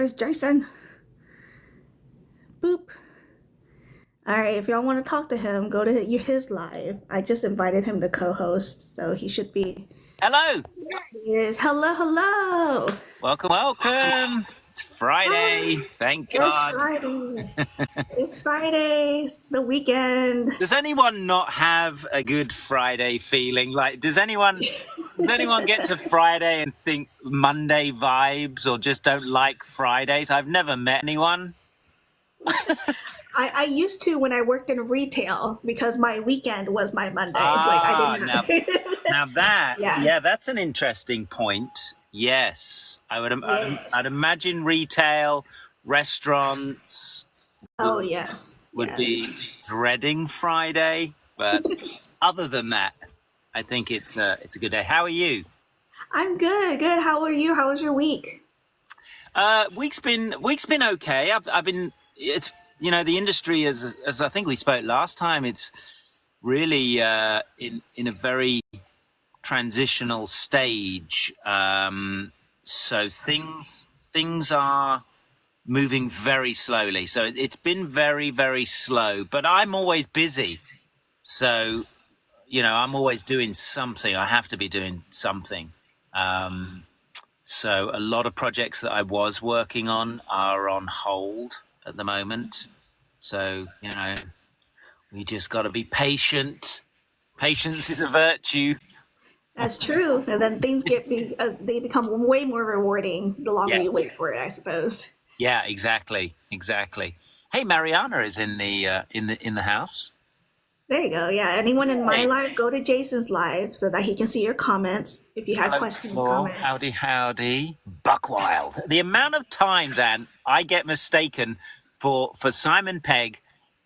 There's Jason. Boop. All right, if y'all want to talk to him, go to his live. I just invited him to co-host, so he should be. Hello. He is. Hello, hello. Welcome, welcome. It's Friday. Hi. Thank It's God. Friday. It's Friday. It's the weekend. Does anyone not have a good Friday feeling? Like, does anyone get to Friday and think Monday vibes or just don't like Fridays? I've never met anyone. I used to when I worked in retail because my weekend was my Monday. Like I Ah, didn't now, have. now that, Yeah. yeah, that's an interesting point. Yes, I'd Yes. imagine retail, restaurants Oh yes. would Yes. be dreading Friday, but other than that, I think it's a good day. How are you? I'm good. Good. How are you? How was your week? Week's been okay. I've been it's the industry as I think we spoke last time. It's really in a very transitional stage. So things are moving very slowly. So it's been very very slow. But I'm always busy. So I'm always doing something. I have to be doing something. Um, so a lot of projects that I was working on are on hold at the moment. So, we just got to be patient. Patience is a virtue. That's true. And then they become way more rewarding the longer you Yes. wait for it, I suppose. Yeah, exactly. Exactly. Hey, Mariana is in the house. There you go. Yeah. Anyone in my Hey. live, go to Jason's live so that he can see your comments if you have Hello, questions, Paul. comments. Howdy, howdy. Buckwild. The amount of times, Anne, I get mistaken for Simon Pegg,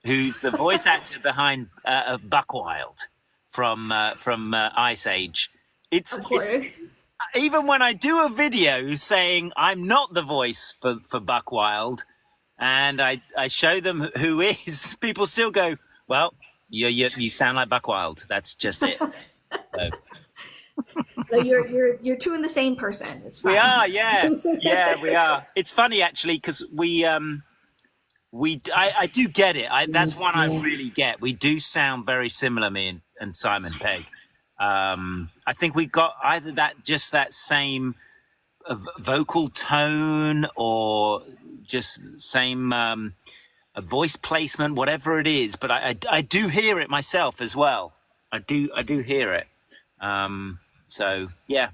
who's the voice actor behind Buckwild from Ice Age. It's Of it's course. even when I do a video saying I'm not the voice for Buckwild, and I show them who is, people still go, "Well, you sound like Buckwild. That's just it." So, So you're two in the same person. It's we fine. are, yeah, we are. It's funny actually because I do get it. That's one I really get. We do sound very similar, me and Simon Pegg. I think we got either that same vocal tone or just same voice placement, whatever it is. But I do hear it myself as well. I do hear it. So yeah,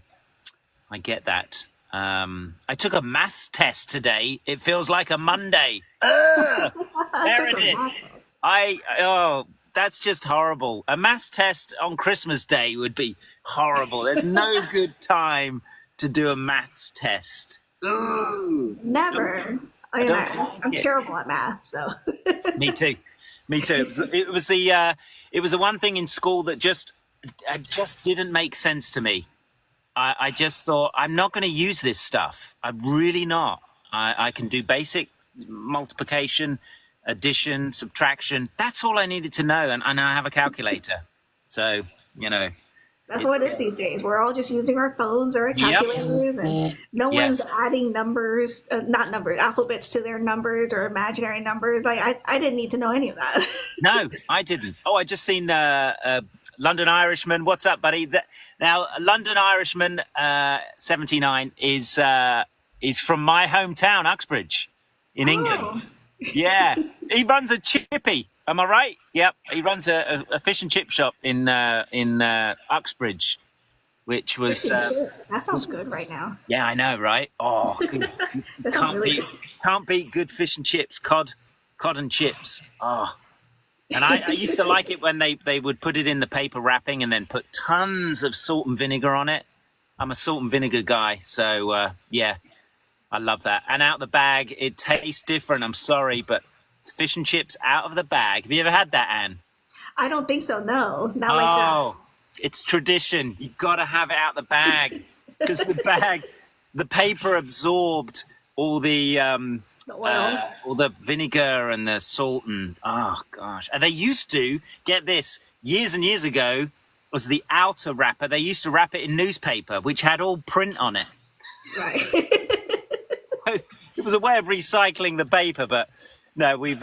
I get that. I took a maths test today. It feels like a Monday. I There took it a is. math. Oh, that's just horrible. A maths test on Christmas Day would be horrible. There's no good time to do a maths test. Ooh, Never. I don't I'm like it. terrible at math, so Me too. Me too. It was the one thing in school that just didn't make sense to me. I just thought I'm not going to use this stuff. I'm really not. I can do basic multiplication, addition, subtraction. That's all I needed to know, and I have a calculator. So that's it, what it is these days. We're all just using our phones or our yep, calculators, and no one's yes, adding numbers, not numbers, alphabets to their numbers or imaginary numbers. Like I didn't need to know any of that. no, I didn't. Oh, I just seen London Irishman. What's up, buddy? Now, London Irishman 79 is from my hometown, Uxbridge, in England. Oh, Yeah, he runs a chippy. Am I right? Yep, he runs a fish and chip shop in Uxbridge, which fish was and chips. That sounds good right now. yeah, I know, right? Oh, That sounds can't really beat good. can't beat good fish and chips, cod and chips. Oh, and I used to like it when they would put it in the paper wrapping and then put tons of salt and vinegar on it. I'm a salt and vinegar guy, so yeah, I love that. And out the bag, it tastes different. I'm sorry, but it's fish and chips out of the bag. Have you ever had that, Anne? I don't think so. No, not like that. Oh, it's tradition. You got to have it out the bag because the paper absorbed all The oil. all the vinegar and the salt and oh gosh. And they used to get this years and years ago was the outer wrapper. They used to wrap it in newspaper, which had all print on it. Right. it was a way of recycling the paper, but no, we've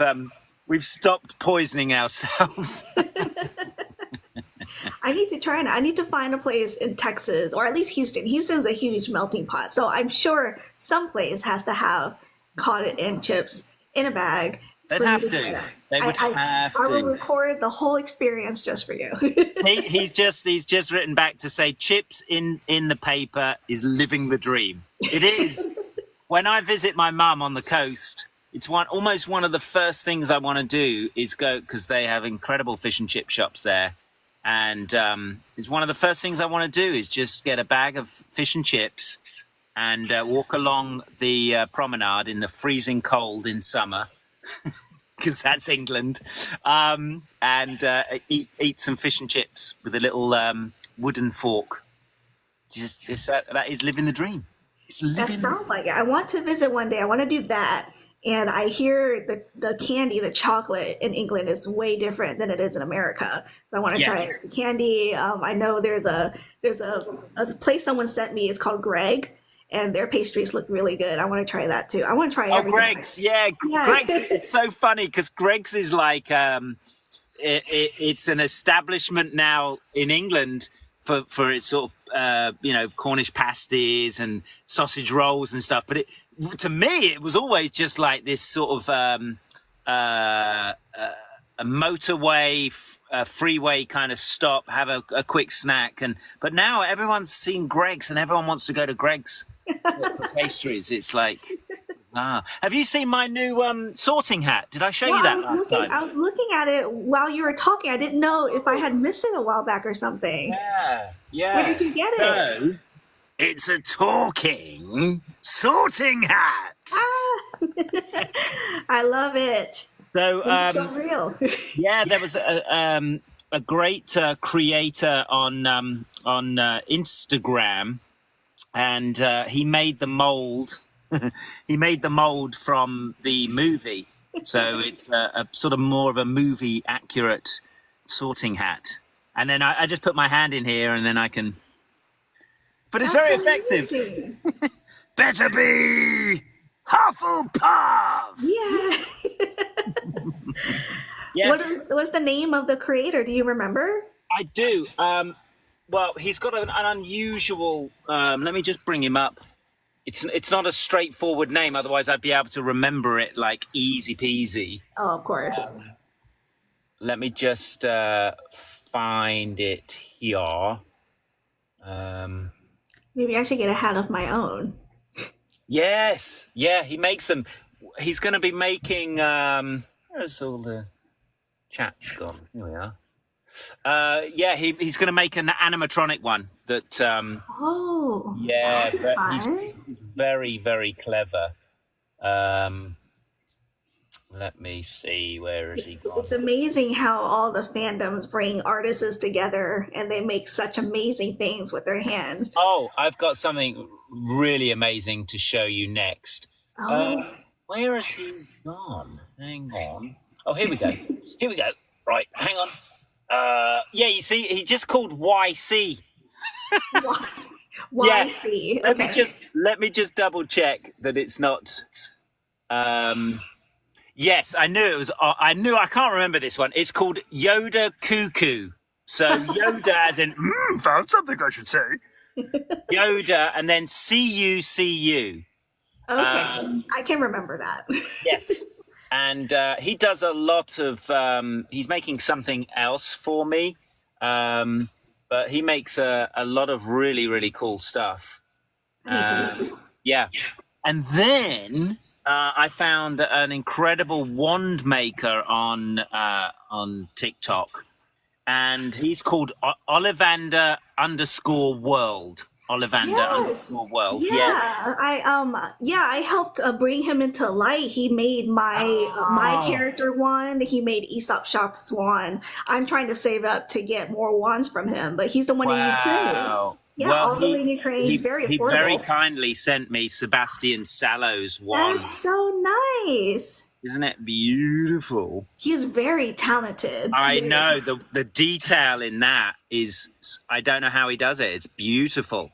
stopped poisoning ourselves. I need to try it. I need to find a place in Texas or at least Houston. Houston's a huge melting pot, so I'm sure some place has to have cotton chips in a bag. They'd have to. They would have I will to. record the whole experience just for you. He's just written back to say chips in the paper is living the dream. It is. When I visit my mum on the coast, it's almost one of the first things I want to do is go, because they have incredible fish and chip shops there. And it's one of the first things I want to do is just get a bag of fish and chips and walk along the promenade in the freezing cold in summer, because that's England, and eat some fish and chips with a little wooden fork. That is living the dream. It's living. That sounds like it. I want to visit one day. I want to do that. And I hear the candy, the chocolate in England is way different than it is in America. So I want to try the candy. I know there's a place someone sent me. It's called Greg, and their pastries look really good. I want to try that too. I want to try everything. Greg's, yeah. Greg's. It's so funny because Greg's is like it's an establishment now in England for its sort of Cornish pasties and sausage rolls and stuff, but to me, it was always just like this sort of a motorway, freeway kind of stop, have a quick snack. But now everyone's seen Greg's and everyone wants to go to Greg's for pastries. It's like, have you seen my new sorting hat? Did I show you that last time? I was looking at it while you were talking. I didn't know if I had missed it a while back or something. Yeah. Where did you get it? It's a talking sorting hat. I love it. So, it's so real. Yeah, there was a great creator on Instagram, and he made the mold. He made the mold from the movie, so it's a sort of more of a movie accurate sorting hat. And then I just put my hand in here, and then I can. But it's very effective. Better be Hufflepuff. Yeah. Yeah. What's the name of the creator? Do you remember? I do. Well, he's got an unusual. Let me just bring him up. It's not a straightforward name. Otherwise, I'd be able to remember it like easy peasy. Oh, of course. Let me just find it here. Maybe I should get a hat of my own. Yes. Yeah, he makes them. He's going to be making. Where's all the chat's gone? Here we are. Yeah, he's going to make an animatronic one that. Yeah, he's very, very clever. Let me see, where is he gone? It's amazing how all the fandoms bring artists together and they make such amazing things with their hands. Oh, I've got something really amazing to show you next. Where has he gone? Hang on. Oh, here we go. Here we go. Right, hang on. Yeah, you see, he just called YC. YC. Yeah. Okay. Let me just double check that it's not. Yes, I knew it was. I can't remember this one. It's called Yoda Cuckoo. So Yoda, as in found something, I should say. Yoda, and then CU. Okay, I can remember that. Yes, and he does a lot of. He's making something else for me, but he makes a lot of really, really cool stuff. Yeah, and then. I found an incredible wand maker on TikTok, and he's called Ollivander _world. Ollivander _world. Yeah, I helped bring him into light. He made my character one. He made Aesop Shop's one. I'm trying to save up to get more wands from him, but he's the one in Ukraine. Yeah, well, all the way in Ukraine. He's very affordable. He very kindly sent me Sebastian Sallow's wand. That's so nice. Isn't it beautiful? He's very talented. I know. The detail in that is, I don't know how he does it. It's beautiful.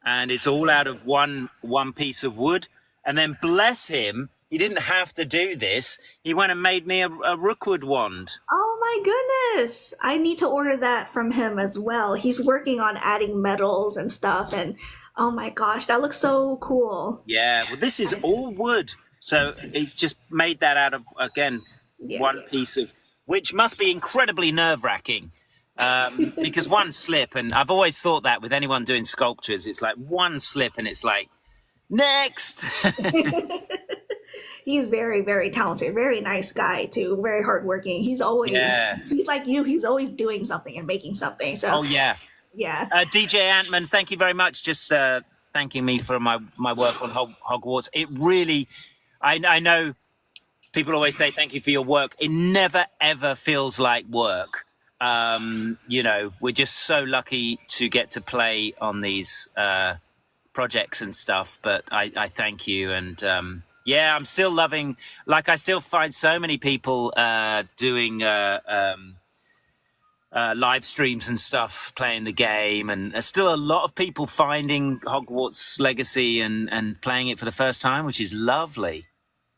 And it's all out of one piece of wood. And then bless him, he didn't have to do this. He went and made me a Rookwood wand. Oh my goodness. I need to order that from him as well. He's working on adding metals and stuff. And oh my gosh, that looks so cool. Yeah, well, this is all wood. So he's just made that out of, again, Yeah. one piece of, which must be incredibly nerve-wracking. Because one slip, and I've always thought that with anyone doing sculptures, it's like one slip and it's like, next. He's very, very talented, very nice guy too, very hardworking. He's always, Yeah. he's like you, he's always doing something and making something. So Oh, yeah. yeah. DJ Antman, thank you very much. Just thanking me for my work on Hogwarts. It really, I know people always say thank you for your work. It never, ever feels like work. You know, we're just so lucky to get to play on these projects and stuff. But I thank you. And yeah, I'm still loving, like I still find so many people doing live streams and stuff, playing the game, and there's still a lot of people finding Hogwarts Legacy and playing it for the first time, which is lovely.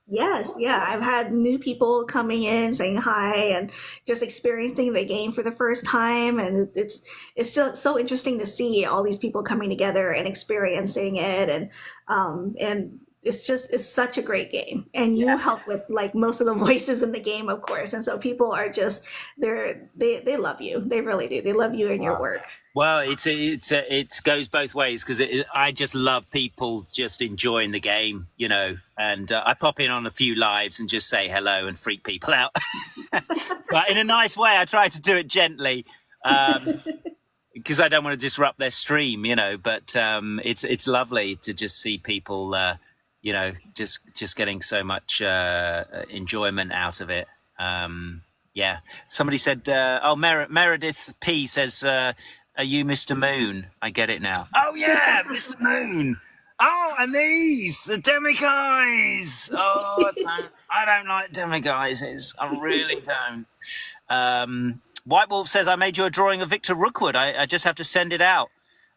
Yes, yeah. I've had new people coming in saying hi and just experiencing the game for the first time, and it's just so interesting to see all these people coming together and experiencing it, and it's such a great game, and you help with like most of the voices in the game, of course, and so people are just they love you, they really do, they love you and your work. Well, it goes both ways because I just love people just enjoying the game, you know, and I pop in on a few lives and just say hello and freak people out, but in a nice way. I try to do it gently because I don't want to disrupt their stream, you know. But it's lovely to just see people, you know, just getting so much enjoyment out of it. Yeah, somebody said, Meredith P says, are you Mr. Moon? I get it now. Oh, yeah, Mr. Moon. Oh, and these, the demiguise. Oh, I don't like demiguises. I really don't. White Wolf says, I made you a drawing of Victor Rookwood. I just have to send it out.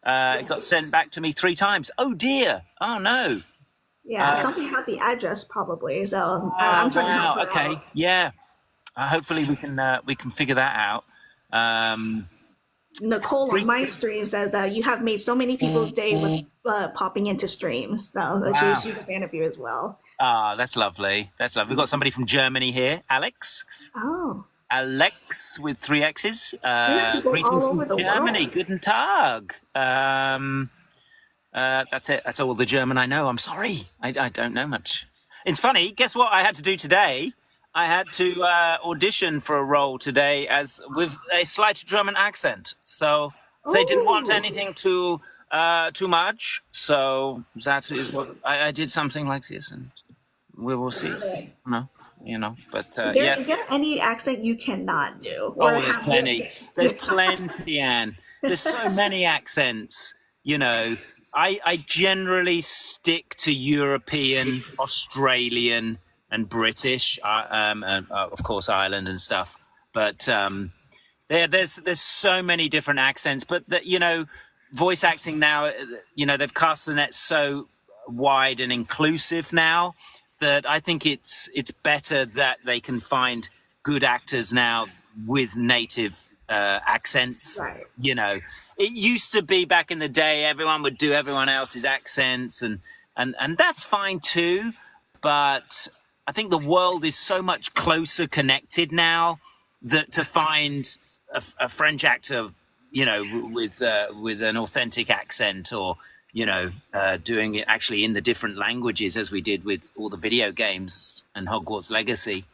It got sent back to me 3 times. Oh, dear. Oh, no. Yeah, something about the address probably. So I'm trying to help her okay. out. Yeah. Hopefully we can figure that out. Nicole on my stream says that you have made so many people's day with popping into streams. So Wow. she's a fan of you as well. Ah, that's lovely. That's lovely. We've got somebody from Germany here, Alex. Oh, Alex with 3 X's. people Greetings all over from the Germany. world. Guten Tag. That's it. That's all the German I know. I'm sorry. I don't know much. It's funny. Guess what I had to do today? I had to audition for a role today with a slight German accent. So they didn't want Oh. anything too much. So that is what I did, something like this, and we will see. No, you know. But yes. Is there any accent you cannot do? Oh, there's plenty. There's plenty, Anne. There's so many accents. You know, I generally stick to European, Australian, and British, and of course Ireland and stuff. But there's so many different accents. But you know, voice acting now, you know, they've cast the net so wide and inclusive now that I think it's better that they can find good actors now with native accents. Right. You know, it used to be back in the day everyone would do everyone else's accents, and that's fine too. But I think the world is so much closer connected now that to find a French actor, you know, with an authentic accent, or you know, doing it actually in the different languages as we did with all the video games and Hogwarts Legacy,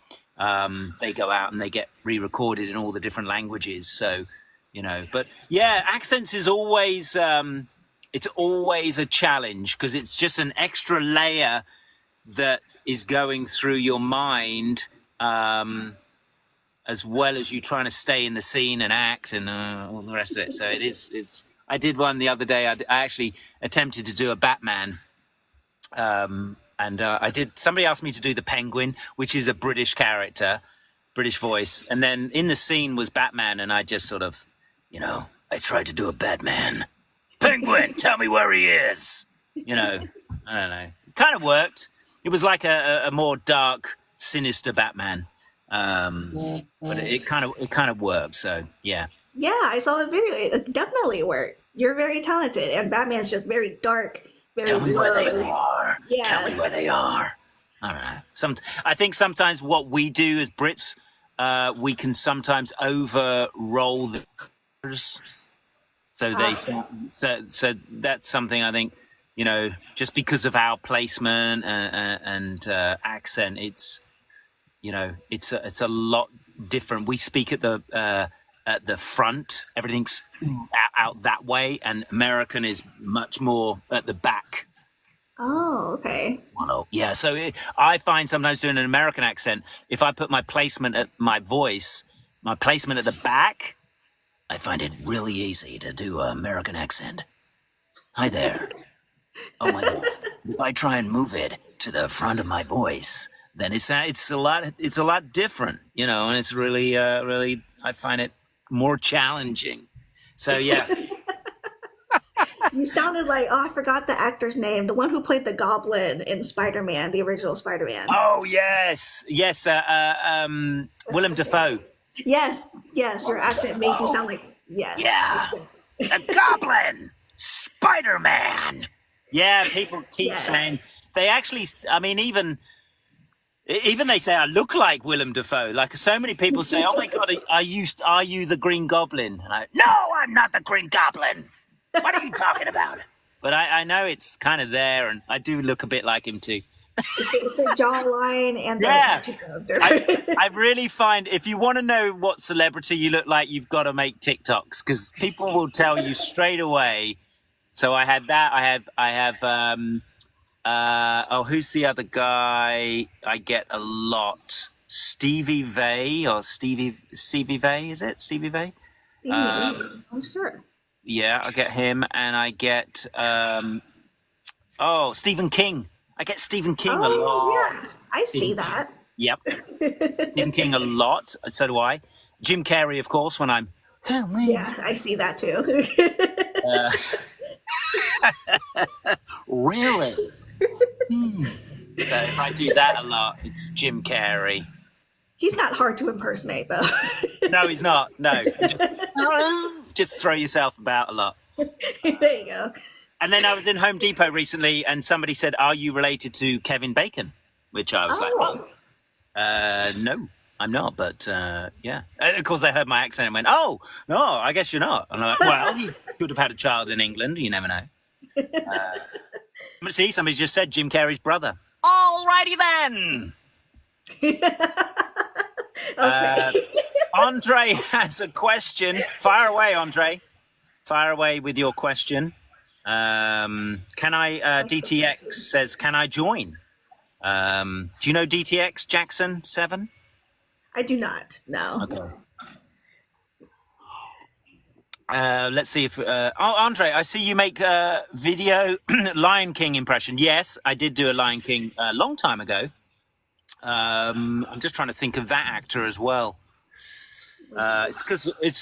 they go out and they get re-recorded in all the different languages. So, you know, but yeah, accents is always it's always a challenge because it's just an extra layer that is going through your mind, as well as you trying to stay in the scene and act and all the rest of it. So it's. I did one the other day. I actually attempted to do a Batman, and I did. Somebody asked me to do the Penguin, which is a British character, British voice, and then in the scene was Batman, and I just sort of, you know, I tried to do a Batman. Penguin, tell me where he is. You know, I don't know. kind of worked. It was like a more dark, sinister Batman, but it kind of worked. So yeah. Yeah, I saw the video. It definitely worked. You're very talented, and Batman's just very dark, very Tell me where they low. are. Tell me Yeah. where they are. All right. I think sometimes what we do as Brits, we can sometimes over roll the so they so that's something I think, just because of our placement and accent, it's it's a lot different. We speak at the front, everything's out that way, and American is much more at the back. Oh, okay. Yeah, so I find sometimes doing an American accent, if I put my placement at my placement at the back, I find it really easy to do an American accent. Hi there. Oh my God. If I try and move it to the front of my voice, then it's a lot different, and it's really I find it more challenging. So yeah. You sounded like, I forgot the actor's name, the one who played the Goblin in Spider-Man, the original Spider-Man. Oh yes, Willem Dafoe. Yes, your accent made you sound like, yes. Yeah, the Goblin, Spider-Man. Yeah, people keep saying they actually. I mean, even they say I look like Willem Dafoe. Like so many people say, "Oh my God, are you the Green Goblin?" And no, I'm not the Green Goblin. What are you talking about? But I know it's kind of there, and I do look a bit like him too. It's the jawline and I really find if you want to know what celebrity you look like, you've got to make TikToks because people will tell you straight away. So I had that. I have who's the other guy I get a lot? Stevie Vai or Stevie Vai, is it? Stevie Vai? I'm sure. Yeah, I get him, and I get Stephen King. I get Stephen King a lot. Yeah, I see that. Yep, Stephen King a lot. So do I. Jim Carrey, of course, when I'm. Yeah, I see that too. Really? So if I do that a lot, it's Jim Carrey. He's not hard to impersonate, though. No, he's not. No, just throw yourself about a lot. There you go. And then I was in Home Depot recently, and somebody said, "Are you related to Kevin Bacon?" Which I was no, I'm not. But yeah, and of course they heard my accent and went, "Oh, no, I guess you're not." And I'm like, "Well, you could have had a child in England. You never know." But see, somebody just said Jim Carrey's brother. Alrighty then. Okay. Andre has a question. Fire away, Andre. Fire away with your question. Can I, DTX says, can I join? Do you know DTX, Jackson 7? I do not, no. Okay. Let's see if, Andre, I see you make a video Lion King impression. Yes, I did do a Lion King a long time ago. I'm just trying to think of that actor as well. It's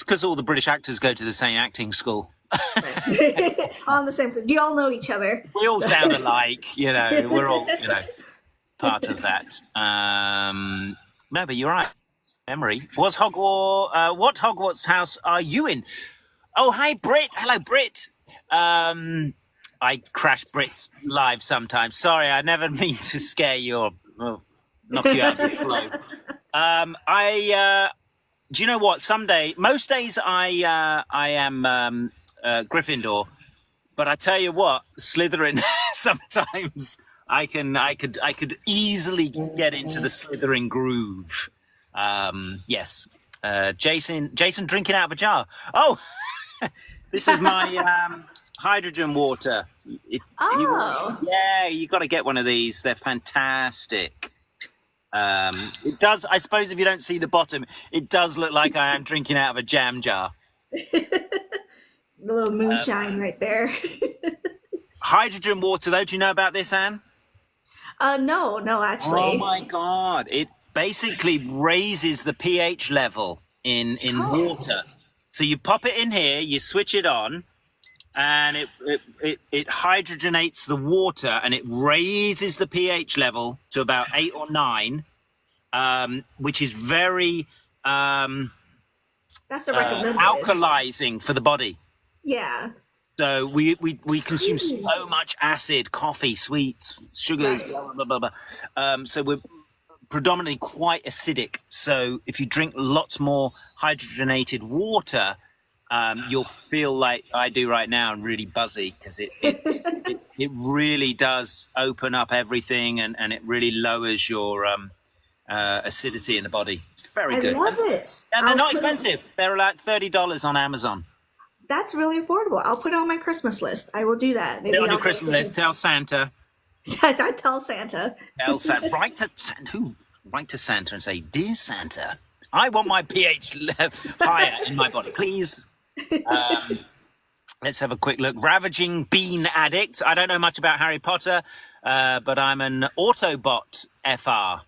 because all the British actors go to the same acting school. On the same thing. Do you all know each other? We all sound alike, we're all, part of that. No, but you're right. Memory. What Hogwarts house are you in? Oh, hi, Brit. Hello, Brit. I crash Brits live sometimes. Sorry, I never mean to scare you or knock you out of the flow. Do you know what? Most days I am Gryffindor, but I tell you what, Slytherin. Sometimes I could easily get into the Slytherin groove. Yes, Jason drinking out of a jar. Oh, this is my hydrogen water. You got to get one of these. They're fantastic. It does. I suppose if you don't see the bottom, it does look like I am drinking out of a jam jar. The little moonshine right there. Hydrogen water, though. Do you know about this, Anne? No, actually. Oh my God! It basically raises the pH level in water. So you pop it in here, you switch it on, and it hydrogenates the water, and it raises the pH level to about 8 or 9, which is very That's the recommended. alkalizing for the body. Yeah. So we consume so much acid, coffee, sweets, sugars, Right. blah, blah, blah, blah. So we're predominantly quite acidic. So if you drink lots more hydrogenated water, you'll feel like I do right now and really buzzy, because it really does open up everything, and it really lowers your acidity in the body. It's very I good. love it. And they're not expensive. They're like $30 on Amazon. That's really affordable. I'll put it on my Christmas list. I will do that. Put it on your Christmas list. Tell Santa. I tell Santa. Tell Santa. Write to Santa and say, "Dear Santa, I want my pH higher in my body, please." Let's have a quick look. Ravaging bean addict. I don't know much about Harry Potter, but I'm an Autobot FR,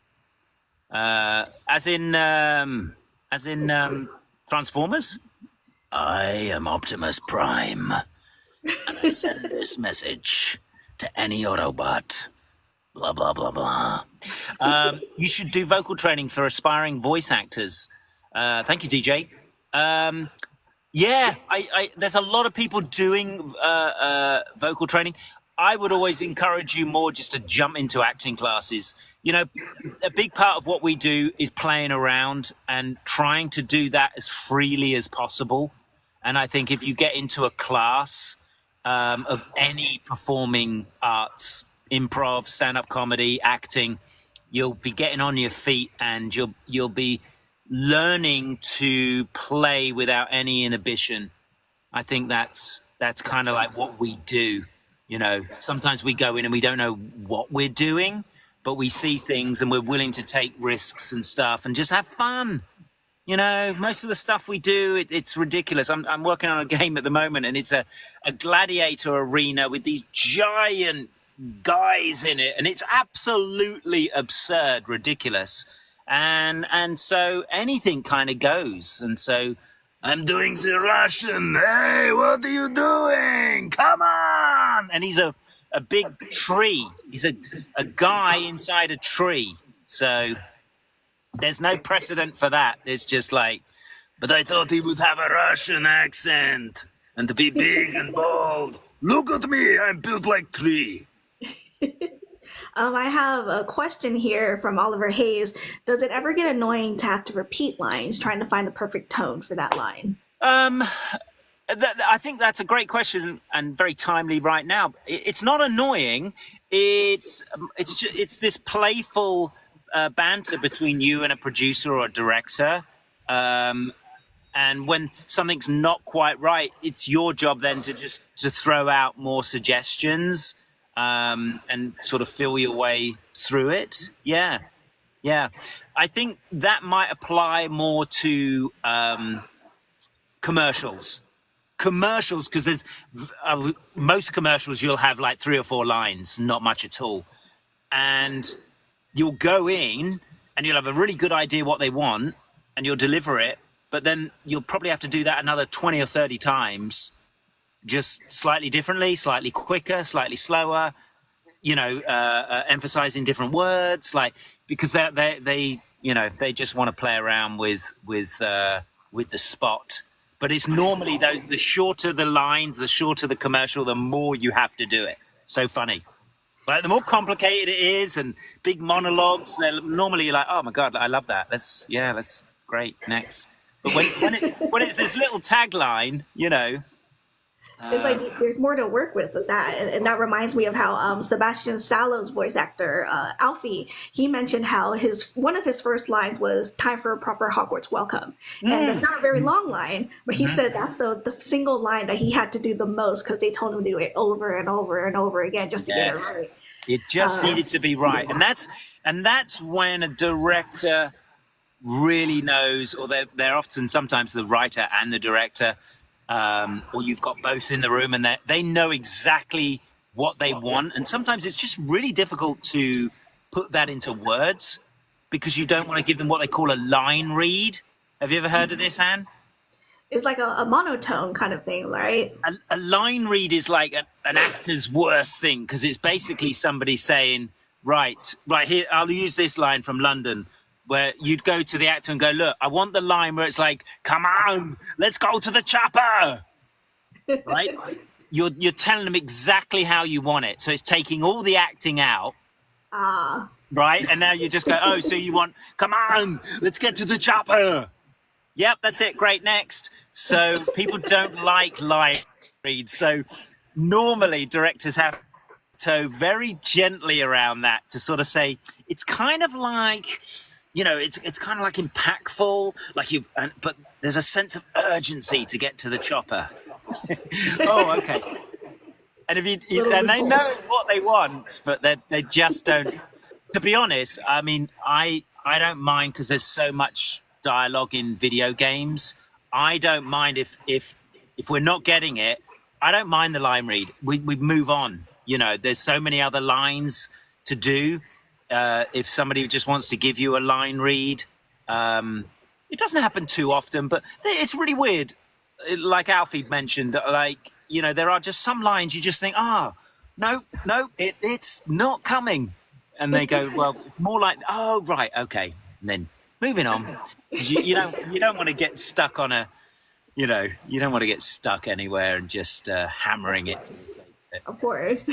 as in Transformers. I am Optimus Prime, and I send this message to any Autobot. Blah, blah, blah, blah. You should do vocal training for aspiring voice actors. Thank you, DJ. Yeah, there's a lot of people doing vocal training. I would always encourage you more just to jump into acting classes. You know, a big part of what we do is playing around and trying to do that as freely as possible. And I think if you get into a class of any performing arts, improv, stand-up comedy, acting, you'll be getting on your feet, and you'll be learning to play without any inhibition. I think that's kind of like what we do. You know, sometimes we go in and we don't know what we're doing, but we see things and we're willing to take risks and stuff and just have fun. You know, most of the stuff we do, it's ridiculous. I'm working on a game at the moment, and it's a gladiator arena with these giant guys in it, and it's absolutely absurd, ridiculous. And so anything kind of goes. And so I'm doing the Russian. Hey, what are you doing? Come on! And he's a big tree. He's a guy inside a tree. So there's no precedent for that. It's just like, but I thought he would have a Russian accent and to be big and bold. Look at me, I'm built like tree. I have a question here from Oliver Hayes. Does it ever get annoying to have to repeat lines, trying to find the perfect tone for that line? I think that's a great question and very timely right now. It's not annoying. It's this playful banter between you and a producer or a director. And when something's not quite right, it's your job then to throw out more suggestions. And sort of feel your way through it. Yeah. I think that might apply more to commercials. Because there's most commercials you'll have like 3 or 4 lines, not much at all. And you'll go in and you'll have a really good idea what they want, and you'll deliver it. But then you'll probably have to do that another 20 or 30 times. Just slightly differently, slightly quicker, slightly slower, you know, emphasizing different words, like, because they just want to play around with the spot. But it's normally the shorter the lines, the shorter the commercial, the more you have to do it. So funny. Like, the more complicated it is and big monologues, they're normally like, oh my God, I love that. That's great. Next. But when it's this little tagline, you know, It's like there's more to work with that, and that reminds me of how Sebastian Salo's voice actor Alfie, he mentioned how one of his first lines was "Time for a proper Hogwarts welcome," and it's not a very long line, but he said that's the single line that he had to do the most because they told him to do it over and over and over again just to get it right. It just needed to be right, and that's when a director really knows, or they're often sometimes the writer and the director. Or you've got both in the room, and they know exactly what they want. And sometimes it's just really difficult to put that into words because you don't want to give them what they call a line read. Have you ever heard of this, Anne? It's like a monotone kind of thing, right? A line read is like an actor's worst thing because it's basically somebody saying, right here, I'll use this line from London, where you'd go to the actor and go, look, I want the line where it's like, come on, let's go to the chopper, right? You're telling them exactly how you want it. So it's taking all the acting out, Ah, right? And now you just go, oh, so you want, come on, let's get to the chopper. Yep, that's it. Great, next. So people don't like line reads. So normally directors have to very gently around that to sort of say, it's kind of like, it's kind of like impactful, like but there's a sense of urgency to get to the chopper. Oh, okay. And and they know what they want, but they just don't. To be honest, I mean, I don't mind because there's so much dialogue in video games. I don't mind if we're not getting it. I don't mind the line read. We move on. There's so many other lines to do. If somebody just wants to give you a line read, it doesn't happen too often, but it's really weird. Like Alfie mentioned, there are just some lines you just think, no, it's not coming. And they go, well, more like, oh, right, okay. And then moving on. You don't want to get stuck on you don't want to get stuck anywhere and just hammering it. of course.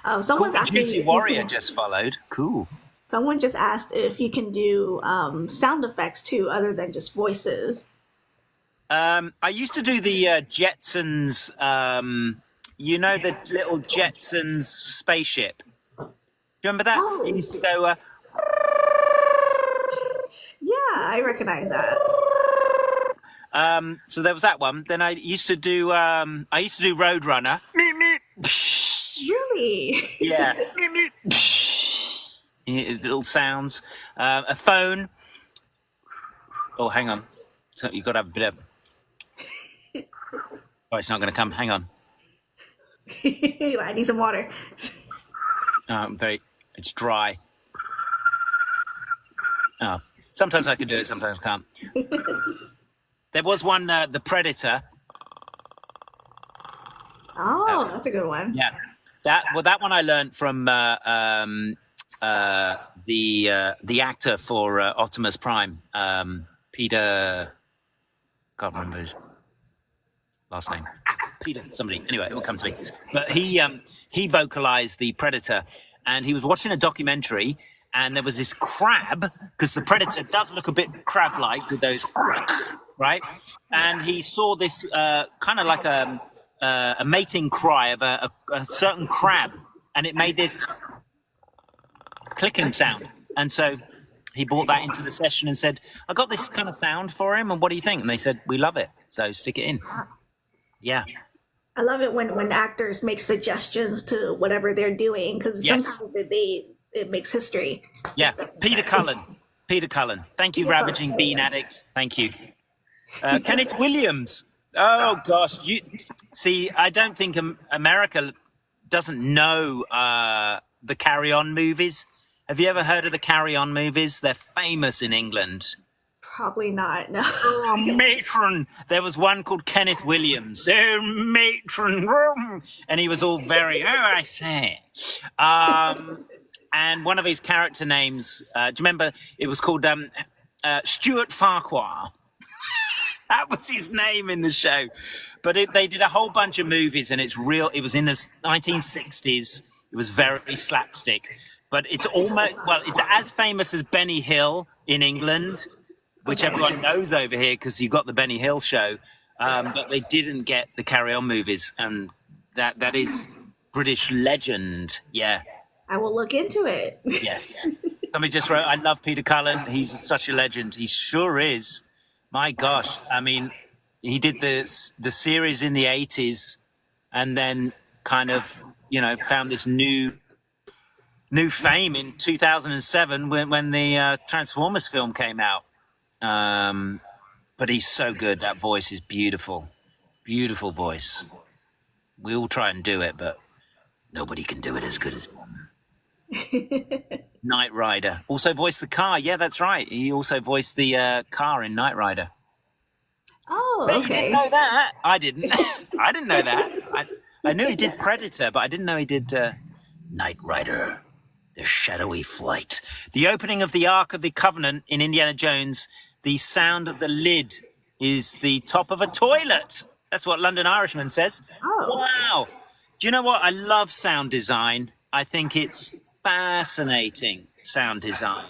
Call of Duty Warrior just followed. Cool. Someone just asked if you can do sound effects too, other than just voices. I used to do the Jetsons, the little Jetsons spaceship. Do you remember that? Oh. It used to go, Yeah, I recognize that. so there was that one. Then I used to do Roadrunner. Really? Yeah. Little sounds. A phone. Oh, hang on. So you've got to have a bit of... Oh, it's not going to come. Hang on. I need some water. It's dry. Oh, sometimes I can do it, sometimes I can't. There was one, The Predator. Oh, that's a good one. Yeah. That one I learned from the actor for Optimus Prime, Peter. Can't remember his last name. Peter, somebody. Anyway, it will come to me. But he vocalized the Predator, and he was watching a documentary, and there was this crab, because the Predator does look a bit crab-like with those, right? And he saw this kind of like a mating cry of a certain crab, and it made this clicking sound. And so he brought that into the session and said, I got this kind of sound for him, and what do you think? And they said, we love it, so stick it in. Yeah. I love it when actors make suggestions to whatever they're doing, because sometimes it makes history. Yeah. Peter Cullen. Thank you, Ravaging Bean Addict. Thank you. Kenneth Williams. Oh, gosh. I don't think America doesn't know the Carry On movies. Have you ever heard of the Carry On movies? They're famous in England. Probably not, no. Oh, matron. There was one called Kenneth Williams. Oh, matron. And he was all very, I say. And one of his character names, do you remember? It was called Stuart Farquhar. That was his name in the show. But they did a whole bunch of movies, and it was in the 1960s. It was very slapstick. But it's it's as famous as Benny Hill in England, which everyone knows over here because you got the Benny Hill show. But they didn't get the Carry On movies. And that is British legend. Yeah. I will look into it. Yes. Somebody just wrote, I love Peter Cullen. He's such a legend. He sure is. My gosh. I mean, he did the series in the 80s and then kind of, found this new fame in 2007 when the Transformers film came out. But he's so good. That voice is beautiful. Beautiful voice. We all try and do it, but nobody can do it as good as him. Knight Rider. Also voiced the car. Yeah, that's right. He also voiced the car in Knight Rider. Oh, Oh, You didn't okay. know that? I didn't. I didn't know that. I knew he did Predator, but I didn't know he did Knight Rider, The Shadowy Flight. The opening of the Ark of the Covenant in Indiana Jones, the sound of the lid is the top of a toilet. That's what London Irishman says. Oh, Wow. Do you know what? I love sound design. I think it's fascinating sound design.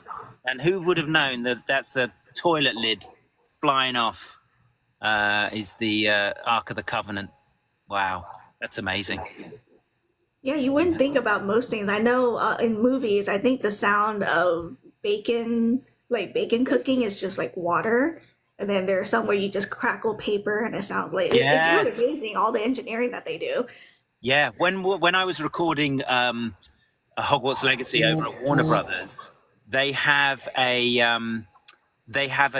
And who would have known that that's the toilet lid flying off is the Ark of the Covenant. Wow. That's amazing. yeah, you wouldn't think about most things. I know in movies, I think the sound of bacon, like bacon cooking, is just like water. And then there's some where you just crackle paper and it sounds like it's really Yes. amazing all the engineering that they do. Yeah. When I was recording a Hogwarts Legacy over at Warner Brothers, they have a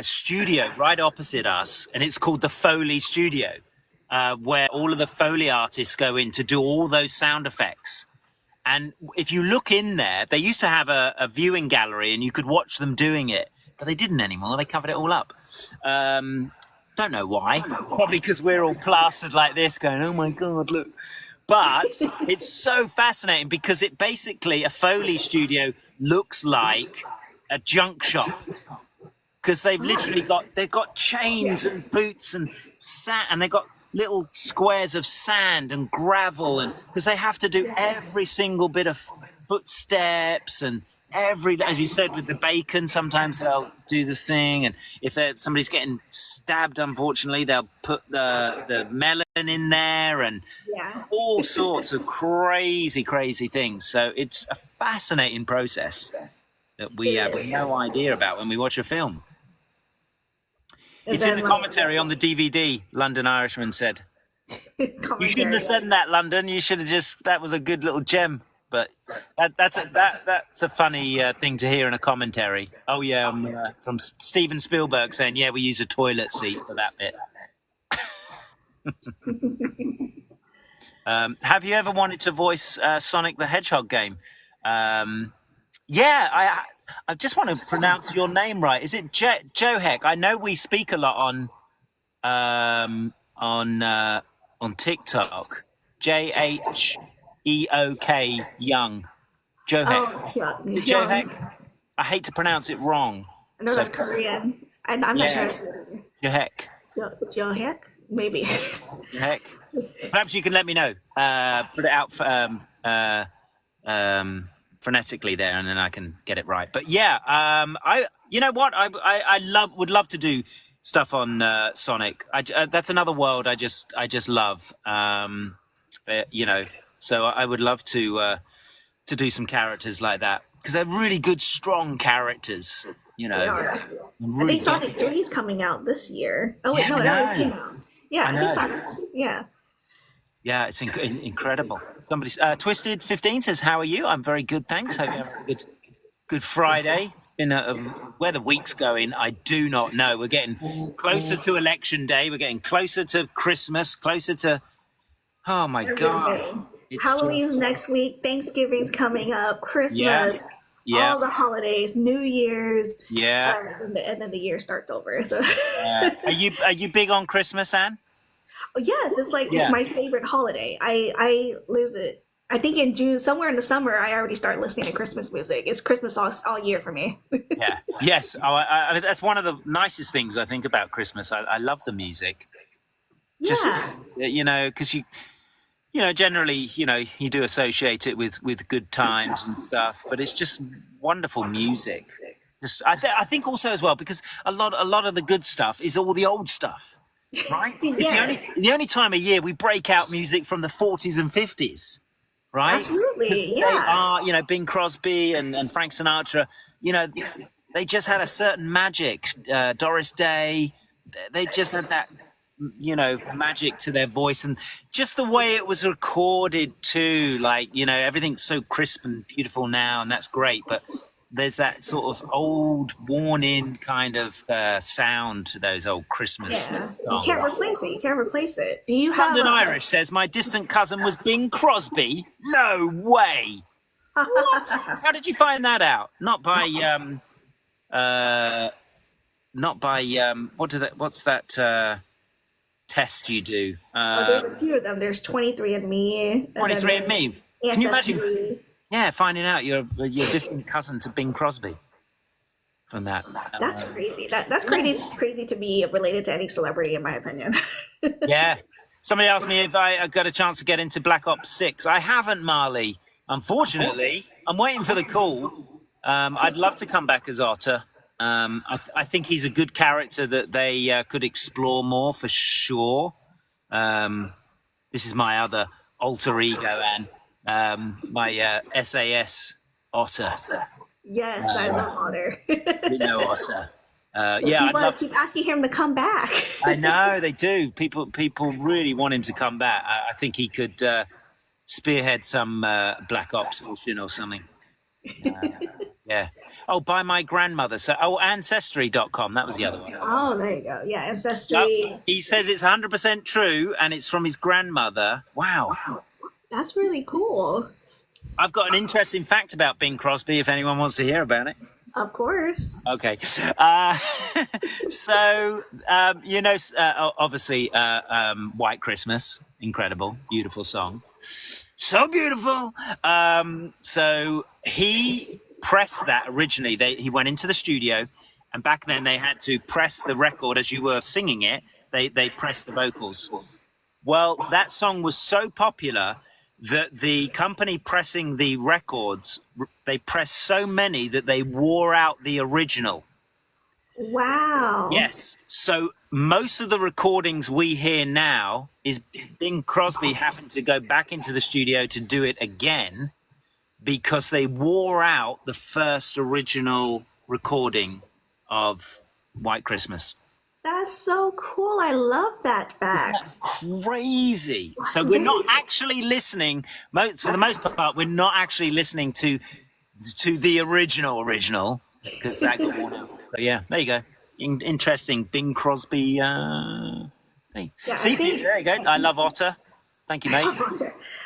studio right opposite us, and it's called the Foley Studio, where all of the Foley artists go in to do all those sound effects. And if you look in there, they used to have a viewing gallery, and you could watch them doing it, but they didn't anymore. They covered it all up. Don't know why. Probably because we're all plastered like this, going, "Oh my God, look." But it's so fascinating because it basically, a Foley studio looks like a junk shop, because they've got chains and boots and sand, and they've got little squares of sand and gravel, and because they have to do every single bit of footsteps, and as you said with the bacon, sometimes they'll do the thing, and if somebody's getting stabbed, unfortunately, they'll put the melon in there, and Yeah, all sorts of crazy things. So it's a fascinating process that we have no idea about when we watch a film. and It's in the then commentary on the DVD, London Irishman said. You shouldn't have said that, London. You should have that was a good little gem. But that's a funny thing to hear in a commentary. Oh, yeah, from Steven Spielberg saying, yeah, we use a toilet seat for that bit. Have you ever wanted to voice Sonic the Hedgehog game? Yeah, I just want to pronounce your name right. Is it Joe Heck? I know we speak a lot on TikTok. JHEOK Young. Joe Heck. oh, yeah, Is it Joe yeah. Heck? I hate to pronounce it wrong. I know So that's Korean. And I'm not sure. yeah, Joe Heck. Joe Heck? Maybe. Joe Heck. Perhaps you can let me know. Put it out phonetically there, and then I can get it right. But yeah, you know what, I would love to do stuff on Sonic. That's another world I just love. You know, so I would love to do some characters like that, because they're really good, strong characters. You know, They are. I really think Sonic 3 is coming out this year. Oh, wait, Yeah, no, I it already know. came out. Yeah, I I think know. Sonic. Yeah. Yeah, it's incredible. Somebody, Twisted 15 says, "How are you? I'm very good, thanks. Hope you have a good Friday." Where the week's going, I do not know. We're getting closer to election day. We're getting closer to Christmas. Closer to, oh my God, it's Halloween's next week. Thanksgiving's coming up. Christmas. yeah, All the holidays. New Year's. yeah. And then the year starts over. So. Are you big on Christmas, Anne? Yes, it's like Yeah. it's my favorite holiday. I lose it. I think in June, somewhere in the summer, I already start listening to Christmas music. It's Christmas all year for me. Yeah. Yes. That's one of the nicest things I think about Christmas. I love the music. Just Yeah. you know, because you know, generally, you know, you do associate it with good times and stuff, but it's just wonderful music. Just I think also as well, because a lot of the good stuff is all the old stuff, right? It's Yeah. the only time of year we break out music from the 40s and 50s, right? Absolutely, 'Cause yeah. they are, you know, Bing Crosby and Frank Sinatra, you know, they just had a certain magic. Doris Day, they just had that, you know, magic to their voice, and just the way it was recorded too. Like, you know, everything's so crisp and beautiful now, and that's great, but there's that sort of old, worn-in kind of sound to those old Christmas Yeah. You songs. can't replace it. You can't replace it. Do you have London Irish says, my distant cousin was Bing Crosby. No way. What? How did you find that out? Not by what's that test you do. Oh, there's a few of them. There's 23andMe, and then 23andMe. there's Can you imagine? Ancestry. Yeah, finding out you're distant cousin to Bing Crosby from that. That's crazy. That's crazy. Crazy to be related to any celebrity, in my opinion. Yeah. Somebody asked me if I got a chance to get into Black Ops 6. I haven't, Marley. Unfortunately, I'm waiting for the call. I'd love to come back as Otter. I think he's a good character that they could explore more for sure. This is my other alter ego, Anne. My SAS Otter. Yes, I love Otter. You know Otter. Yeah, I'd People love keep asking him to come back. I know they do. People really want him to come back. I think he could spearhead some Black Ops mission or something. Yeah. Oh, by my grandmother. So, Ancestry.com. That was the other one. Oh, there you go. Yeah, Ancestry. Oh, he says it's 100% true, and it's from his grandmother. Wow. That's really cool. I've got an interesting fact about Bing Crosby. If anyone wants to hear about it. Of course. Okay. So, obviously, White Christmas, incredible, beautiful song. So beautiful. So he pressed that originally. He went into the studio, and back then they had to press the record as you were singing it. They pressed the vocals. Well, that song was so popular that the company pressing the records, they pressed so many that they wore out the original. Wow. Yes. So most of the recordings we hear now is Bing Crosby having to go back into the studio to do it again because they wore out the first original recording of White Christmas. That's so cool. I love that fact. Isn't that crazy? So we're not actually listening, for the most part, we're not actually listening to the original, because that got worn out. So yeah, there you go. Interesting Bing Crosby thing. Yeah, See, there you go. I love Otter. Thank you, mate.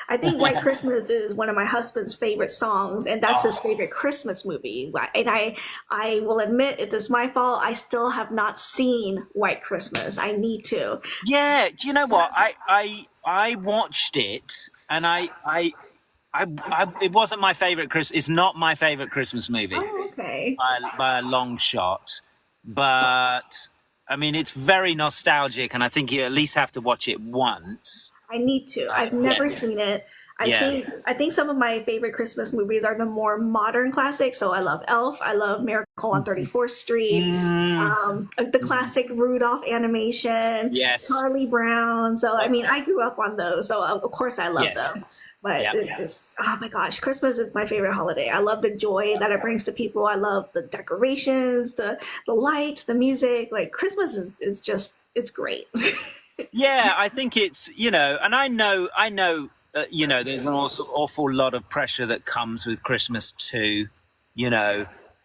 I think White Christmas is one of my husband's favorite songs, and that's his favorite Christmas movie. And I will admit, if it's my fault, I still have not seen White Christmas. I need to. Yeah, do you know what? I watched it, and I it wasn't my favorite It's not my favorite Christmas movie. Oh, okay. By a long shot, but I mean it's very nostalgic, and I think you at least have to watch it once. I need to. I've never seen it. I think some of my favorite Christmas movies are the more modern classics. So I love Elf. I love Miracle on 34th Street. The classic Rudolph animation. Yes. Charlie Brown. So I mean, I grew up on those. So of course I love them. But it's, oh my gosh, Christmas is my favorite holiday. I love the joy that it brings to people. I love the decorations, the lights, the music. Like Christmas is just, it's great. Yeah, I think it's, and I know, there's an awful lot of pressure that comes with Christmas too,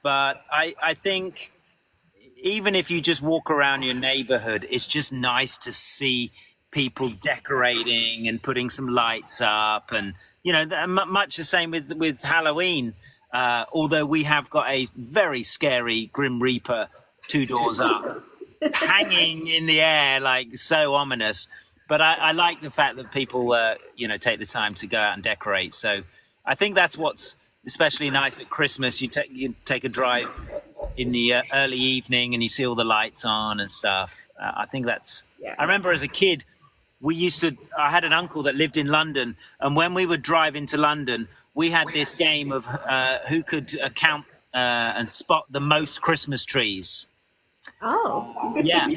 but I think even if you just walk around your neighborhood, it's just nice to see people decorating and putting some lights up and, much the same with Halloween, although we have got a very scary Grim Reaper 2 doors up. Hanging in the air, like so ominous. But I like the fact that people, take the time to go out and decorate. So I think that's what's especially nice at Christmas. You take a drive in the early evening and you see all the lights on and stuff. I think that's. Yeah. I remember as a kid, I had an uncle that lived in London, and when we would drive into London, we had this game of who could count and spot the most Christmas trees. Oh. Yeah.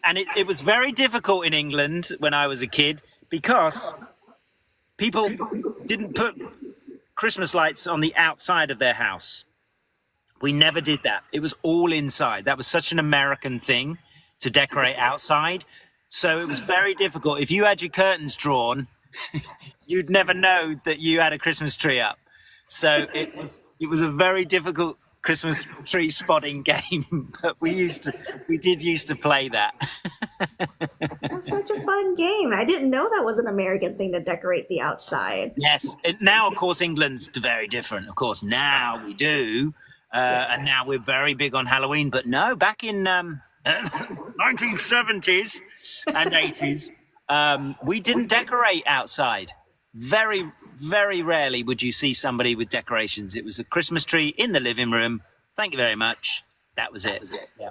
And it was very difficult in England when I was a kid because people didn't put Christmas lights on the outside of their house. We never did that. It was all inside. That was such an American thing to decorate outside. So it was very difficult. If you had your curtains drawn, you'd never know that you had a Christmas tree up. So it was a very difficult Christmas tree spotting game, but we did used to play that. That's such a fun game. I didn't know that was an American thing to decorate the outside. Yes. Now, of course, England's very different. Of course, now we do. And now we're very big on Halloween. But no, back in 1970s and 80s, we didn't decorate outside. Very, very rarely would you see somebody with decorations. It was a Christmas tree in the living room. Thank you very much. That was it. Yeah.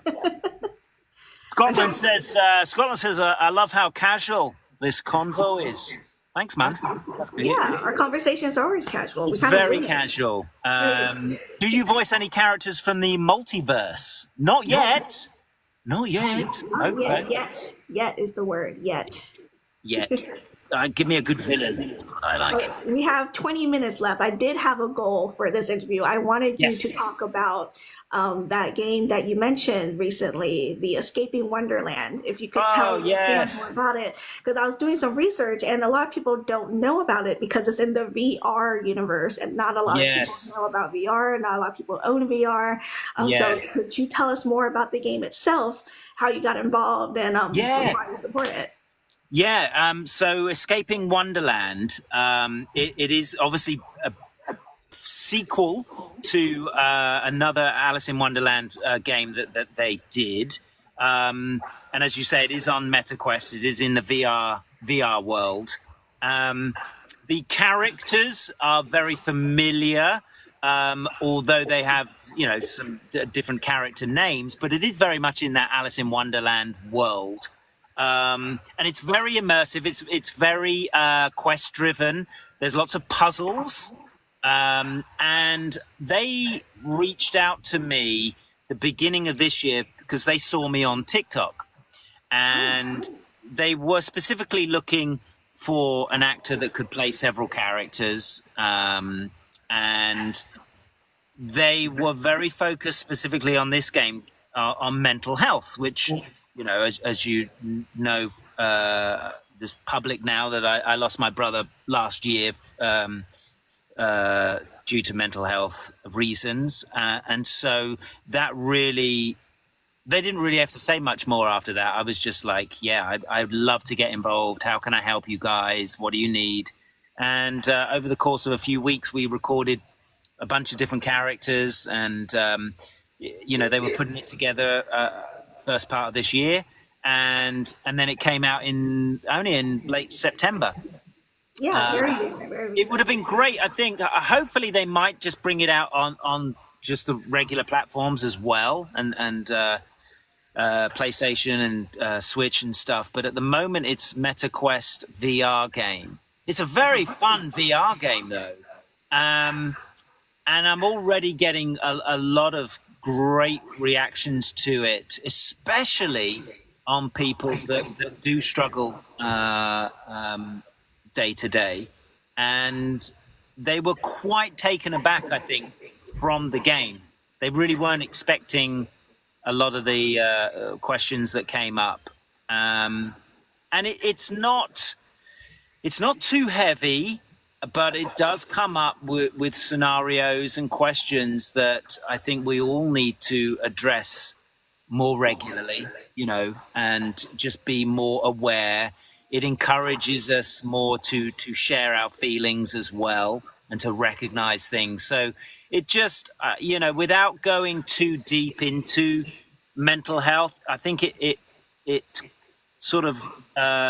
Scotland says, I love how casual this convo is. Thanks, man. That's good. Yeah, our conversations are always casual. It's very casual. Do you voice any characters from the multiverse? Not yet. Not yet. Okay. Yet is the word. Yet. Give me a good villain. That's what I like. We have 20 minutes left. I did have a goal for this interview. I wanted you to talk about that game that you mentioned recently, the Escaping Wonderland. If you could tell me more about it, because I was doing some research and a lot of people don't know about it because it's in the VR universe and not a lot of people know about VR. Not a lot of people own VR. So could you tell us more about the game itself, how you got involved, and why you support it? So Escaping Wonderland, it is obviously a sequel to another Alice in Wonderland game that they did. And as you say, it is on MetaQuest. It is in the VR world. The characters are very familiar, although they have, some different character names, but it is very much in that Alice in Wonderland world. And it's very immersive. It's very quest driven. There's lots of puzzles, and they reached out to me the beginning of this year because they saw me on TikTok, and they were specifically looking for an actor that could play several characters, and they were very focused specifically on this game on mental health, which. As you know, it's public now that I lost my brother last year due to mental health reasons. And so that really, they didn't really have to say much more after that. I was just like, I'd love to get involved. How can I help you guys? What do you need? And over the course of a few weeks, we recorded a bunch of different characters and, they were putting it together first part of this year, and then it came out only in late September. Very recent. It would have been great. I think hopefully they might just bring it out on just the regular platforms as well, and PlayStation and Switch and stuff. But at the moment, it's MetaQuest VR game. It's a very fun VR game though, and I'm already getting a lot of great reactions to it, especially on people that do struggle day to day. And they were quite taken aback, I think, from the game. They really weren't expecting a lot of the questions that came up. And it's not too heavy, but it does come up with scenarios and questions that I think we all need to address more regularly, and just be more aware. It encourages us more to share our feelings as well and to recognize things. So it just, without going too deep into mental health, I think it sort of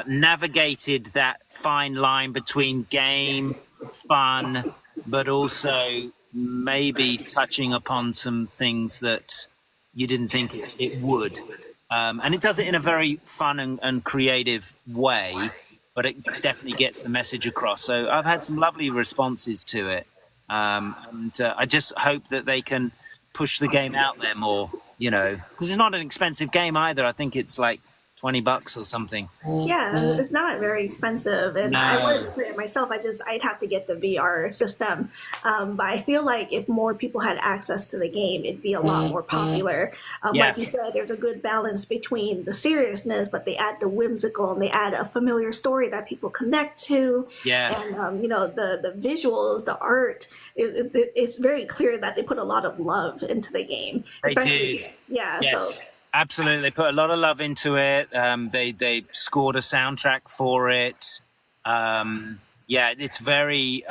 navigated that fine line between game, fun, but also maybe touching upon some things that you didn't think it would. And it does it in a very fun and creative way, but it definitely gets the message across. So I've had some lovely responses to it. And I just hope that they can push the game out there more, because it's not an expensive game either. I think it's like $20 or something. It's not very expensive, and I wanted to play it myself. I'd have to get the VR system, but I feel like if more people had access to the game, it'd be a lot more popular. Like you said, there's a good balance between the seriousness, but they add the whimsical and they add a familiar story that people connect to. And the visuals, the art, it's very clear that they put a lot of love into the game. They did. So. Absolutely, they put a lot of love into it. They scored a soundtrack for it. It's very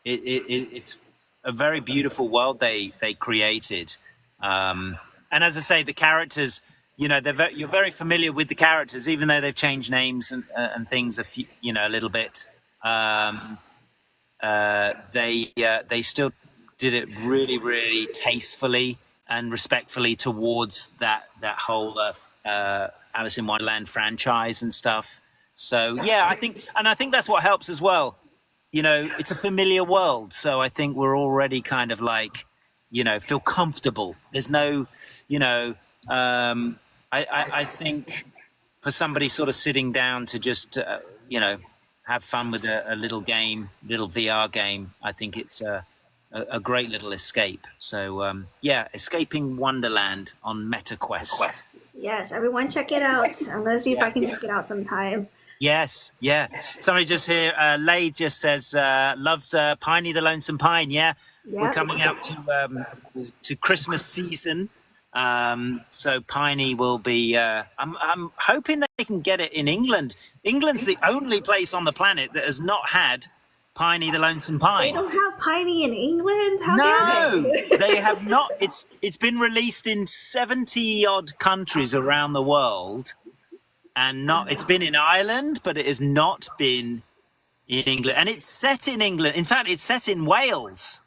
it's a very beautiful world they created. And as I say, the characters, you're very familiar with the characters, even though they've changed names and things a few, a little bit. They still did it really, really tastefully and respectfully towards that whole Alice in Wonderland franchise and stuff. So yeah, I think that's what helps as well. It's a familiar world, so I think we're already kind of like, feel comfortable. There's no, I think for somebody sort of sitting down to just, have fun with a little VR game, I think it's a great little escape. So Escaping Wonderland on MetaQuest. Yes, everyone check it out. I'm going to see if I can check it out sometime. Yes, yeah. Somebody just here, Lay just says, loves Piney the Lonesome Pine. Yeah, we're coming out to Christmas season. So Piney will be, I'm hoping they can get it in England. England's the only place on the planet that has not had Piney the Lonesome Pine. They don't have Piney in England? How No, dare they have not. It's been released in 70 odd countries around the world. And it's been in Ireland, but it has not been in England. And it's set in England. In fact, it's set in Wales.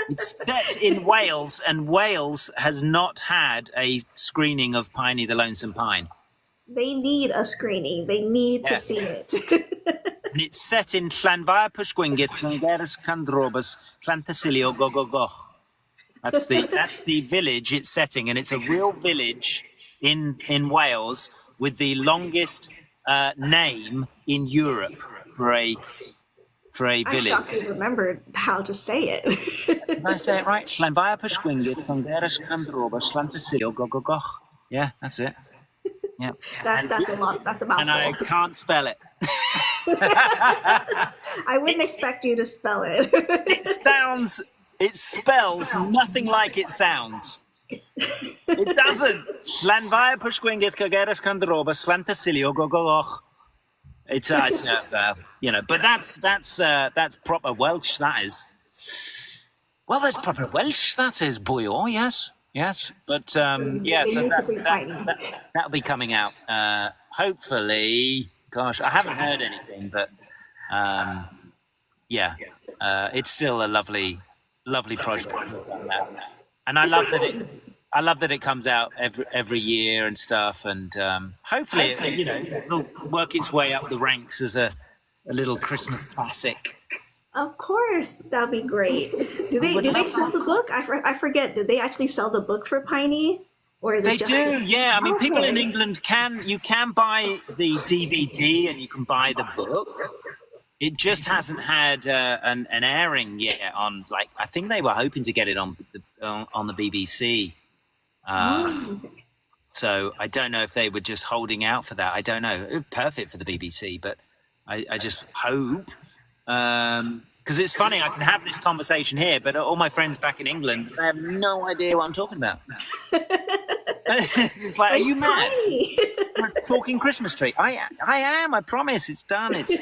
It's set in Wales, and Wales has not had a screening of Piney the Lonesome Pine. They need a screening. They need to see it. And it's set in Llanfair Pwllgwyngyll, Llangeres Candrobas, Llantysilio, go go go. That's the village it's setting, and it's a real village in Wales with the longest name in Europe for a village. I actually remembered how to say it. Did I say it right? Llanfair Pwllgwyngyll, Llangeres Candrobas, Llantysilio, go go go. Yeah, that's it. Yeah. That's a lot. That's a mouthful. And I can't spell it. I wouldn't expect you to spell it. It spells nothing like it sounds. It doesn't. Llanfair Pwllgwyngyll, Llangeres Candrobas, Llantysilio, go go go. It's but that's proper Welsh. That is. Well, there's proper Welsh. That is boyo. Yes. But so that'll be coming out. Hopefully, gosh, I haven't heard anything, but it's still a lovely project. And I love that it comes out every year and stuff, and hopefully it'll work its way up the ranks as a little Christmas classic. Of course, that'd be great. Do they sell the book? I forget. Did they actually sell the book for Piney, or is it just... They do? Yeah. I mean, people in England can buy the DVD and you can buy the book. It just hasn't had an airing yet on. Like, I think they were hoping to get it on the BBC. So I don't know if they were just holding out for that. I don't know. It was perfect for the BBC, but I just hope. Because it's funny, I can have this conversation here, but all my friends back in England, they have no idea what I'm talking about. It's like, are you mad? We're talking Christmas tree. I am. I promise. It's done. It's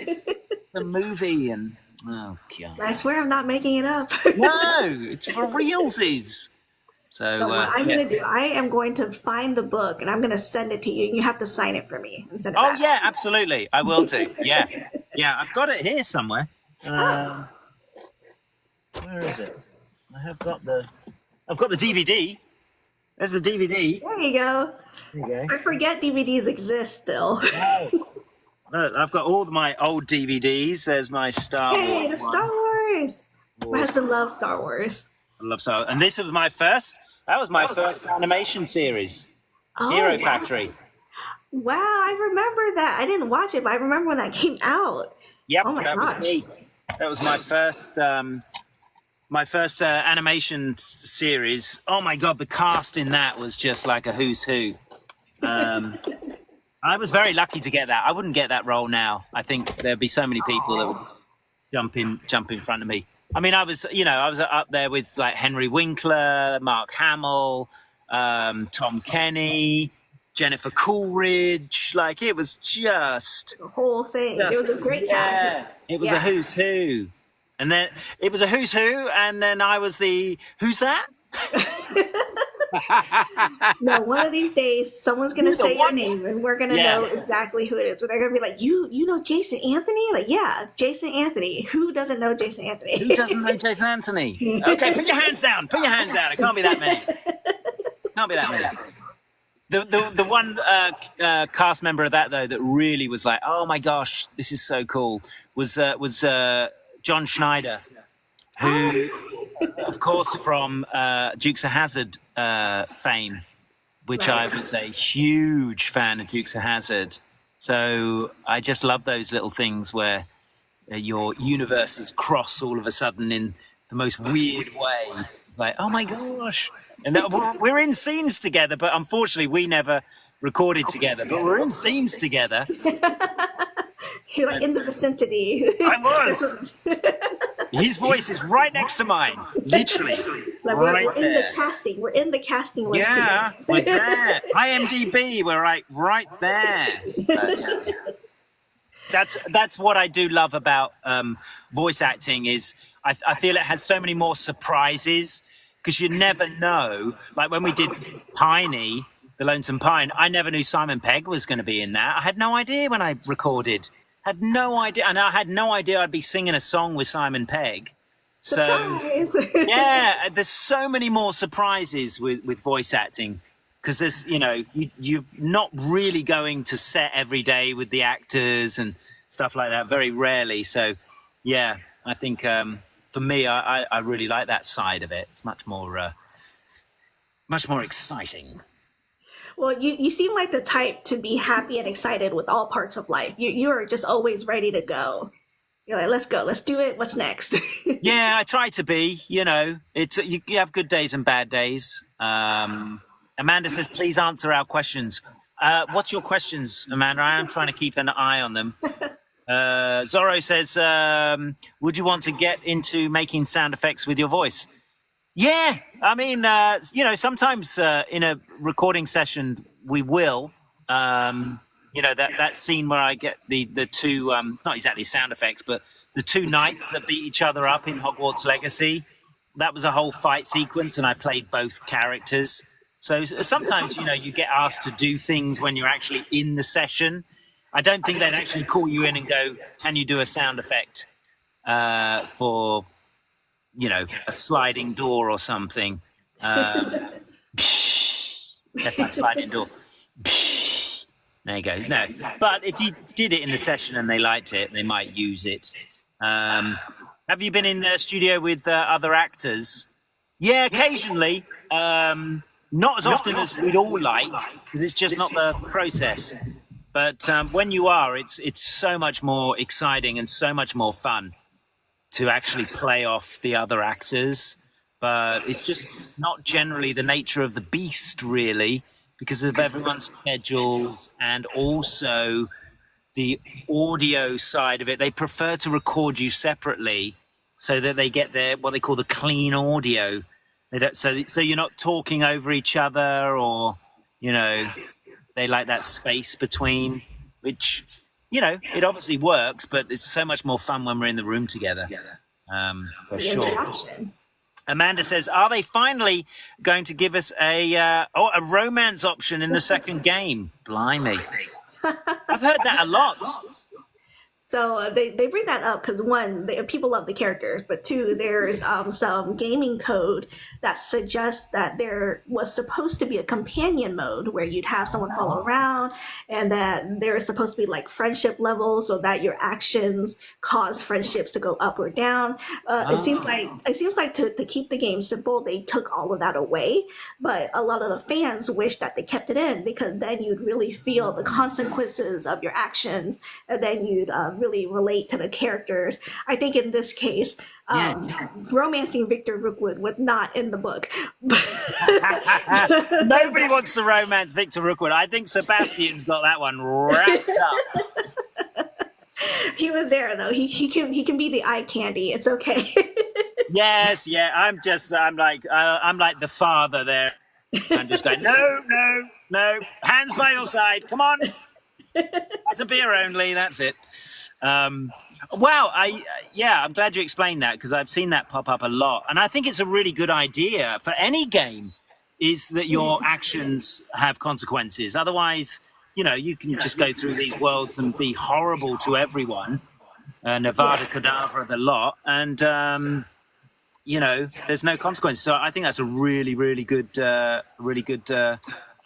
the movie, and oh god. I swear I'm not making it up. No, it's for realsies. So what I'm gonna do, I am going to find the book and I'm gonna send it to you. And you have to sign it for me and send it back. Yeah, absolutely. I will do. Yeah. I've got it here somewhere. Where is it? I've got the DVD. There's the DVD. There you go. There you go. I forget DVDs exist still. Look, I've got all my old DVDs. There's my Star Wars. Hey, there's Star Wars. My husband loves Star Wars. I love Star Wars. And this was my first. That was my first animation series. Hero Factory. Wow, I remember that. I didn't watch it, but I remember when that came out. Yep, oh my that gosh. was me. That was my first animation series. Oh my god, the cast in that was just like a who's who. I was very lucky to get that. I wouldn't get that role now. I think there'd be so many people that would jump in front of me. I mean, I was up there with like Henry Winkler, Mark Hamill, Tom Kenny, Jennifer Coolidge. Like, it was just the whole thing. It was a great cast. It was a who's who. And then it was a who's who, and then I was the who's that? No, one of these days, someone's gonna Who the say your what? name, and we're gonna Yeah. know exactly who it is. They're gonna be like, you know Jason Anthony? Like, yeah, Jason Anthony. Who doesn't know Jason Anthony? Who doesn't know Jason Anthony? Okay, put your hands down. Put your hands down. It can't be that many. Can't be that many. The one cast member of that though that really was like, oh my gosh, this is so cool, was John Schneider, who, of course, from Dukes of Hazzard fame, which Right. I was a huge fan of Dukes of Hazzard. So I just love those little things where your universes cross all of a sudden in the most weird way. Like, oh my gosh. And we're in scenes together, but unfortunately we never recorded together, but we're in scenes together. You're like in the vicinity. I was. His voice is right next to mine, literally. Like right we're in there. the casting. We're in the casting list Yeah, together. we're there. IMDb, we're right there. Yeah. That's what I do love about voice acting is I feel it has so many more surprises because you never know. Like when we did Piney, the Lonesome Pine, I never knew Simon Pegg was going to be in that. I had no idea when I recorded. Had no idea, and I had no idea I'd be singing a song with Simon Pegg. So Surprise! yeah, there's so many more surprises with voice acting because there's you're not really going to set every day with the actors and stuff like that, very rarely. So yeah, I think for me I really like that side of it. It's much more exciting. Well, you seem like the type to be happy and excited with all parts of life. You're just always ready to go. You're like, let's go, let's do it. What's next? Yeah, I try to be. It's you have good days and bad days. Amanda says, please answer our questions. What's your questions, Amanda? I am trying to keep an eye on them. Zorro says, would you want to get into making sound effects with your voice? Yeah, I mean, sometimes in a recording session, we will. That scene where I get the two, not exactly sound effects, but the two knights that beat each other up in Hogwarts Legacy. That was a whole fight sequence, and I played both characters. So sometimes, you get asked to do things when you're actually in the session. I don't think they'd actually call you in and go, can you do a sound effect for, a sliding door or something? That's my sliding door. There you go. No, but if you did it in the session and they liked it, they might use it. Have you been in the studio with other actors? Yeah, occasionally. Not as often as we'd all like, because it's just not the process. But when you are, it's so much more exciting and so much more fun to actually play off the other actors. But it's just not generally the nature of the beast, really, because of everyone's schedules and also the audio side of it. They prefer to record you separately so that they get their what they call the clean audio. They don't, so you're not talking over each other, or they like that space between, which it obviously works, but it's so much more fun when we're in the room together. For sure. Amanda says, are they finally going to give us a romance option in the second game? Blimey. I've heard that a lot. So they bring that up because one, people love the characters, but two, there's some gaming code that suggests that there was supposed to be a companion mode where you'd have someone follow around, and that there is supposed to be like friendship levels so that your actions cause friendships to go up or down. It seems like to keep the game simple, they took all of that away, but a lot of the fans wish that they kept it in because then you'd really feel the consequences of your actions, and then you'd really relate to the characters. I think in this case, romancing Victor Rookwood was not in the book. Nobody wants to romance Victor Rookwood. I think Sebastian's got that one wrapped up. He was there though. He can be the eye candy. It's okay. Yes, yeah. I'm like the father there. I'm just going, no. Hands by your side. Come on. It's a beer only. That's it. Wow. I'm glad you explained that because I've seen that pop up a lot, and I think it's a really good idea for any game. is that your actions have consequences. Otherwise, you can just go through these worlds and be horrible to everyone, Nevada Kedavra the lot, and there's no consequences. So I think that's a really, really good,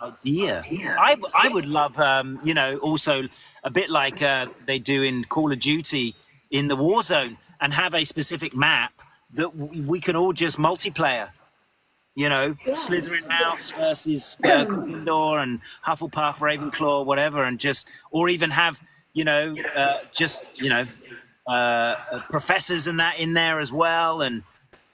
idea. I would love, also a bit like they do in Call of Duty in the Warzone, and have a specific map that we can all just multiplayer. Slytherin House versus Gryffindor and Hufflepuff, Ravenclaw, whatever, and or even have, professors and that in there as well, and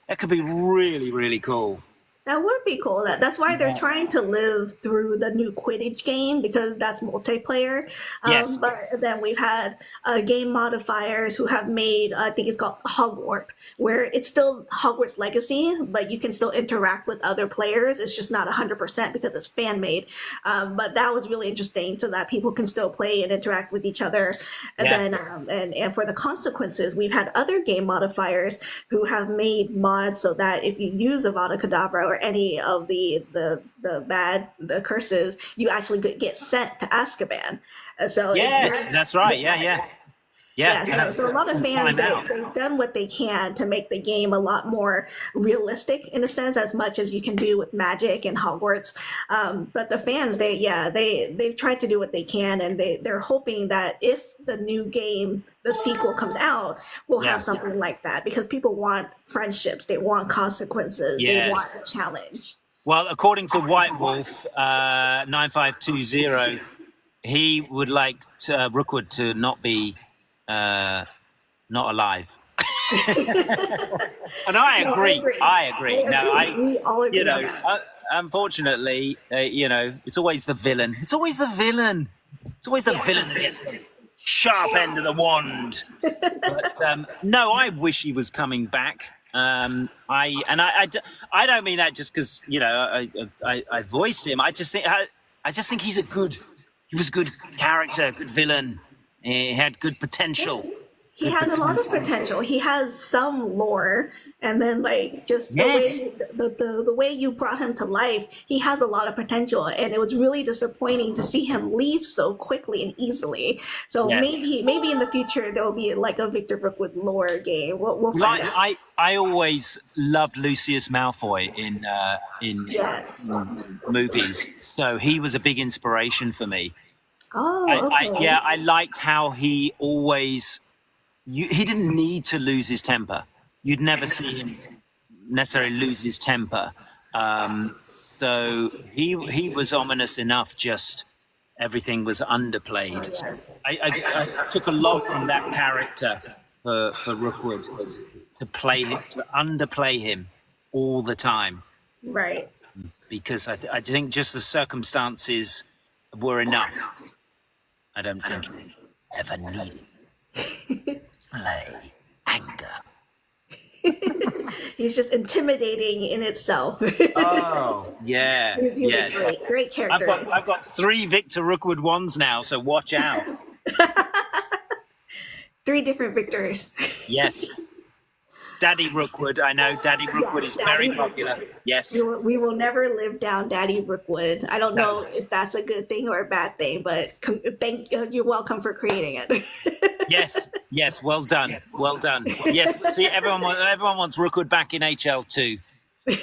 that could be really, really cool. That would be cool. That's why they're trying to live through the new Quidditch game, because that's multiplayer. Yes. But then we've had game modifiers who have made, I think it's called Hogwarts, where it's still Hogwarts Legacy, but you can still interact with other players. It's just not 100% because it's fan made. But that was really interesting, so that people can still play and interact with each other. And then, and for the consequences, we've had other game modifiers who have made mods so that if you use Avada Kedavra or any of the curses, you actually get sent to Azkaban. So that's right. So a lot of fans, they've done what they can to make the game a lot more realistic in a sense, as much as you can do with Magic and Hogwarts. But the fans, they've tried to do what they can, and they're hoping that if the new game, the sequel, comes out, we'll have something like that, because people want friendships, they want consequences, they want a challenge. Well, according to White Wolf 9520, he would like Rookwood to not be not alive. And I agree. We all agree on that. Unfortunately, it's always the villain. It's always the villain that gets the sharp end of the wand. But no, I wish he was coming back. I don't mean that just because I voiced him. I just think he was a good character, good villain. He had good potential. He has a lot of potential. He has some lore, and then just the way you brought him to life, he has a lot of potential, and it was really disappointing to see him leave so quickly and easily. So maybe in the future there will be like a Victor Rookwood lore game. We'll find out. I always loved Lucius Malfoy in movies, so he was a big inspiration for me. Oh, okay. I liked how he always. He didn't need to lose his temper. You'd never see him necessarily lose his temper. So he was ominous enough. Just everything was underplayed. I took a lot from that character for Rookwood to underplay him all the time. Right. Because I think just the circumstances were enough. I don't think he ever needed play anger. He's just intimidating in itself. Oh, yeah. He's a great character. I've got 3 Victor Rookwood wands now, so watch out. 3 different Victors. Yes. Daddy Rookwood, I know. Daddy Rookwood is very popular. Yes. We will never live down Daddy Rookwood. I don't know if that's a good thing or a bad thing, but you're welcome for creating it. Yes. Well done. Yes. See, everyone wants Rookwood back in HL2.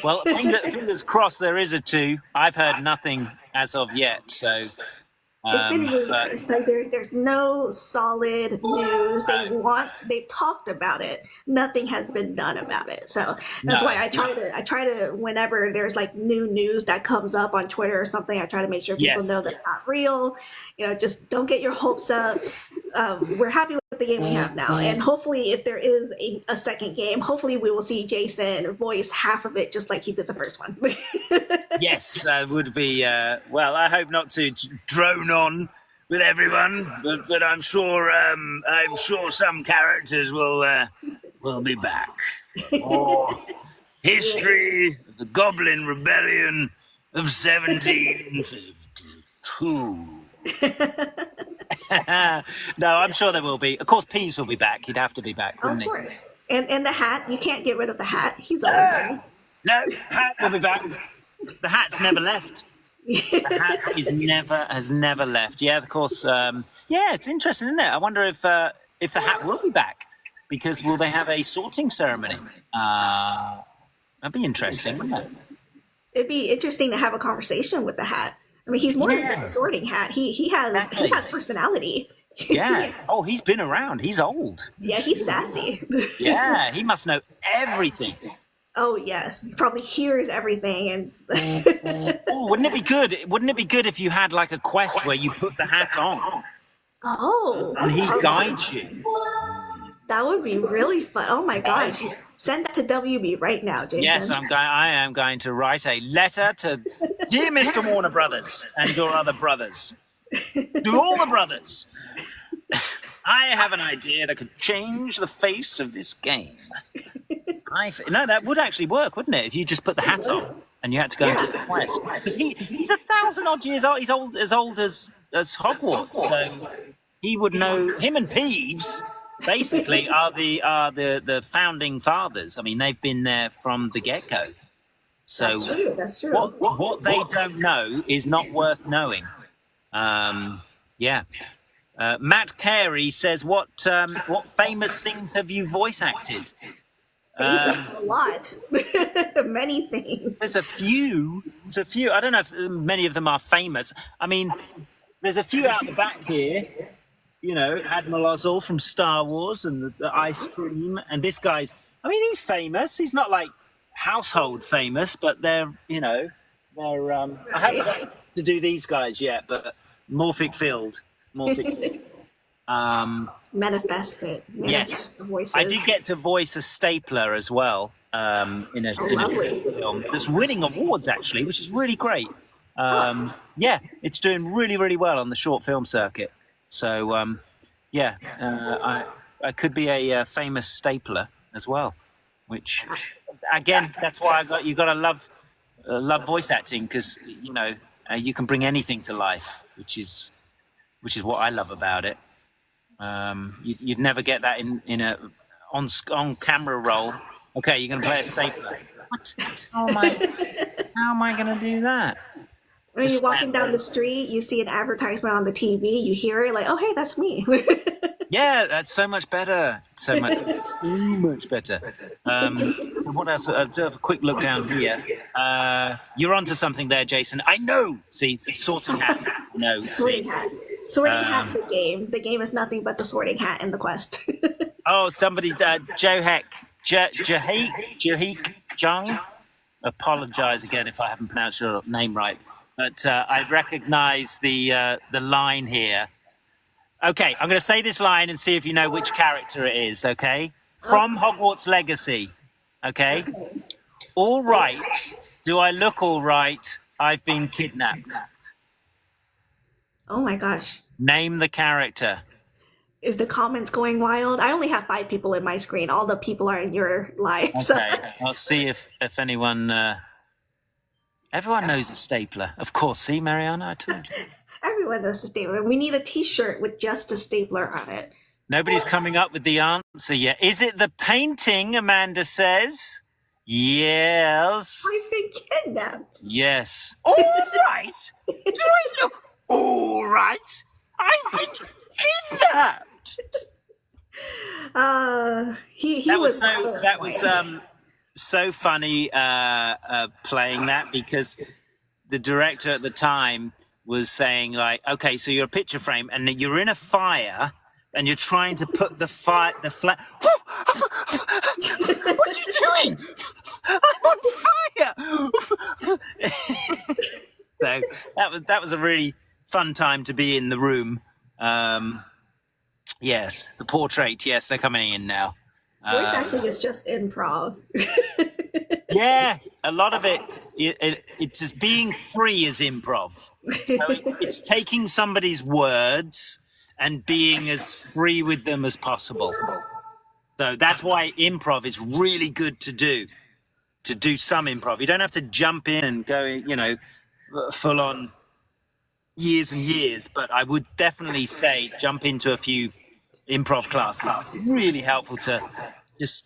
Well, fingers crossed there is a 2. I've heard nothing as of yet, so. It's been rumors. There's no solid news. They've talked about it. Nothing has been done about it. So that's why I try to whenever there's new news that comes up on Twitter or something, I try to make sure people know that it's not real. Just don't get your hopes up. We're happy with the game we have now, and hopefully, if there is a second game, hopefully we will see Jason voice half of it just like he did the first one. Yes, that would be. Well, I hope not to drone on with everyone, but I'm sure some characters will be back. Or history of the Goblin Rebellion of 1752. No, I'm sure there will be. Of course, Peeves will be back. He'd have to be back, wouldn't he? Of course. And the hat, you can't get rid of the hat. He's always there. No, Hat will be back. The hat's never left. The hat has never left. Yeah, of course. Yeah, it's interesting, isn't it? I wonder if the hat will be back, because will they have a sorting ceremony? That'd be interesting, wouldn't it? It'd be interesting to have a conversation with the hat. I mean, he's more than just a sorting hat. He has personality. Yeah. Oh, he's been around. He's old. Yeah, he's sassy. Yeah, he must know everything. Oh yes, he probably hears everything. And Oh, wouldn't it be good? Wouldn't it be good if you had like a quest where you put the hat on oh, and he guides you? that would be really fun. Oh my gosh, send that to WB right now, Jason. Yes, I am going to write a letter to dear Mr. Warner Brothers and your other brothers, to all the brothers. I have an idea that could change the face of this game. No, that would actually work, wouldn't it? If you just put the hat on and you had to go into the quest, because he's 1,000-odd years old. He's old as Hogwarts, so he would know. Him and Peeves basically are the founding fathers. I mean, they've been there from the get-go. So that's true. What they don't know is not worth knowing. Yeah. Matt Carey says, "What famous things have you voice acted?" A lot. Many things. There's a few. I don't know if many of them are famous. I mean, there's a few out the back here. You know, Admiral Ozzel from Star Wars and the ice cream. And this guy's, I mean, he's famous. He's not like household famous, but they're. I haven't got to do these guys yet, but Morphic Field. Manifest it. Yes, the voices. I did get to voice a stapler as well in a film that's winning awards actually, which is really great. Yeah, it's doing really, really well on the short film circuit. So I could be a famous stapler as well, which again, that's why you got to love voice acting, because you can bring anything to life, which is what I love about it. You'd never get that in a on camera role. Okay, you're going to play a stapler. What? How am I going to do that? When you're walking down the street, you see an advertisement on the TV, you hear it, like, oh, hey, that's me. Yeah, that's so much better. It's so much better. So what else? I'll have a quick look down here. You're onto something there, Jason. I know. See, it's sorting hat. No, sorting hat. Sorting hat's the game. The game is nothing but the sorting hat in the quest. Oh, somebody, Jahek Jung. Apologize again if I haven't pronounced your name right, but I recognise the line here. Okay, I'm going to say this line and see if you know which character it is, okay? From Hogwarts Legacy, okay? All right. Do I look all right? I've been kidnapped. Oh my gosh. Name the character. Is the comments going wild? I only have 5 people in my screen. All the people are in your live. Okay, So. I'll see if anyone... Everyone knows a stapler. Of course, see, Mariana, I told you. Everyone knows a stapler. We need a t-shirt with just a stapler on it. Nobody's coming up with the answer yet. Is it the painting, Amanda says? Yes. I've been kidnapped. Yes. All right. Do I look all right? I've been kidnapped. That was so funny playing that, because the director at the time was saying, like, okay, so you're a picture frame and you're in a fire and you're trying to put the flat. What are you doing? I'm on fire. So that was a really fun time to be in the room. Yes, the portrait. Yes, they're coming in now. Voice acting is just improv. Yeah, a lot of it's just being free is improv. So it's taking somebody's words and being as free with them as possible. So that's why improv is really good to do some improv. You don't have to jump in and go, full on years and years, but I would definitely say jump into a few improv classes. It's really helpful to just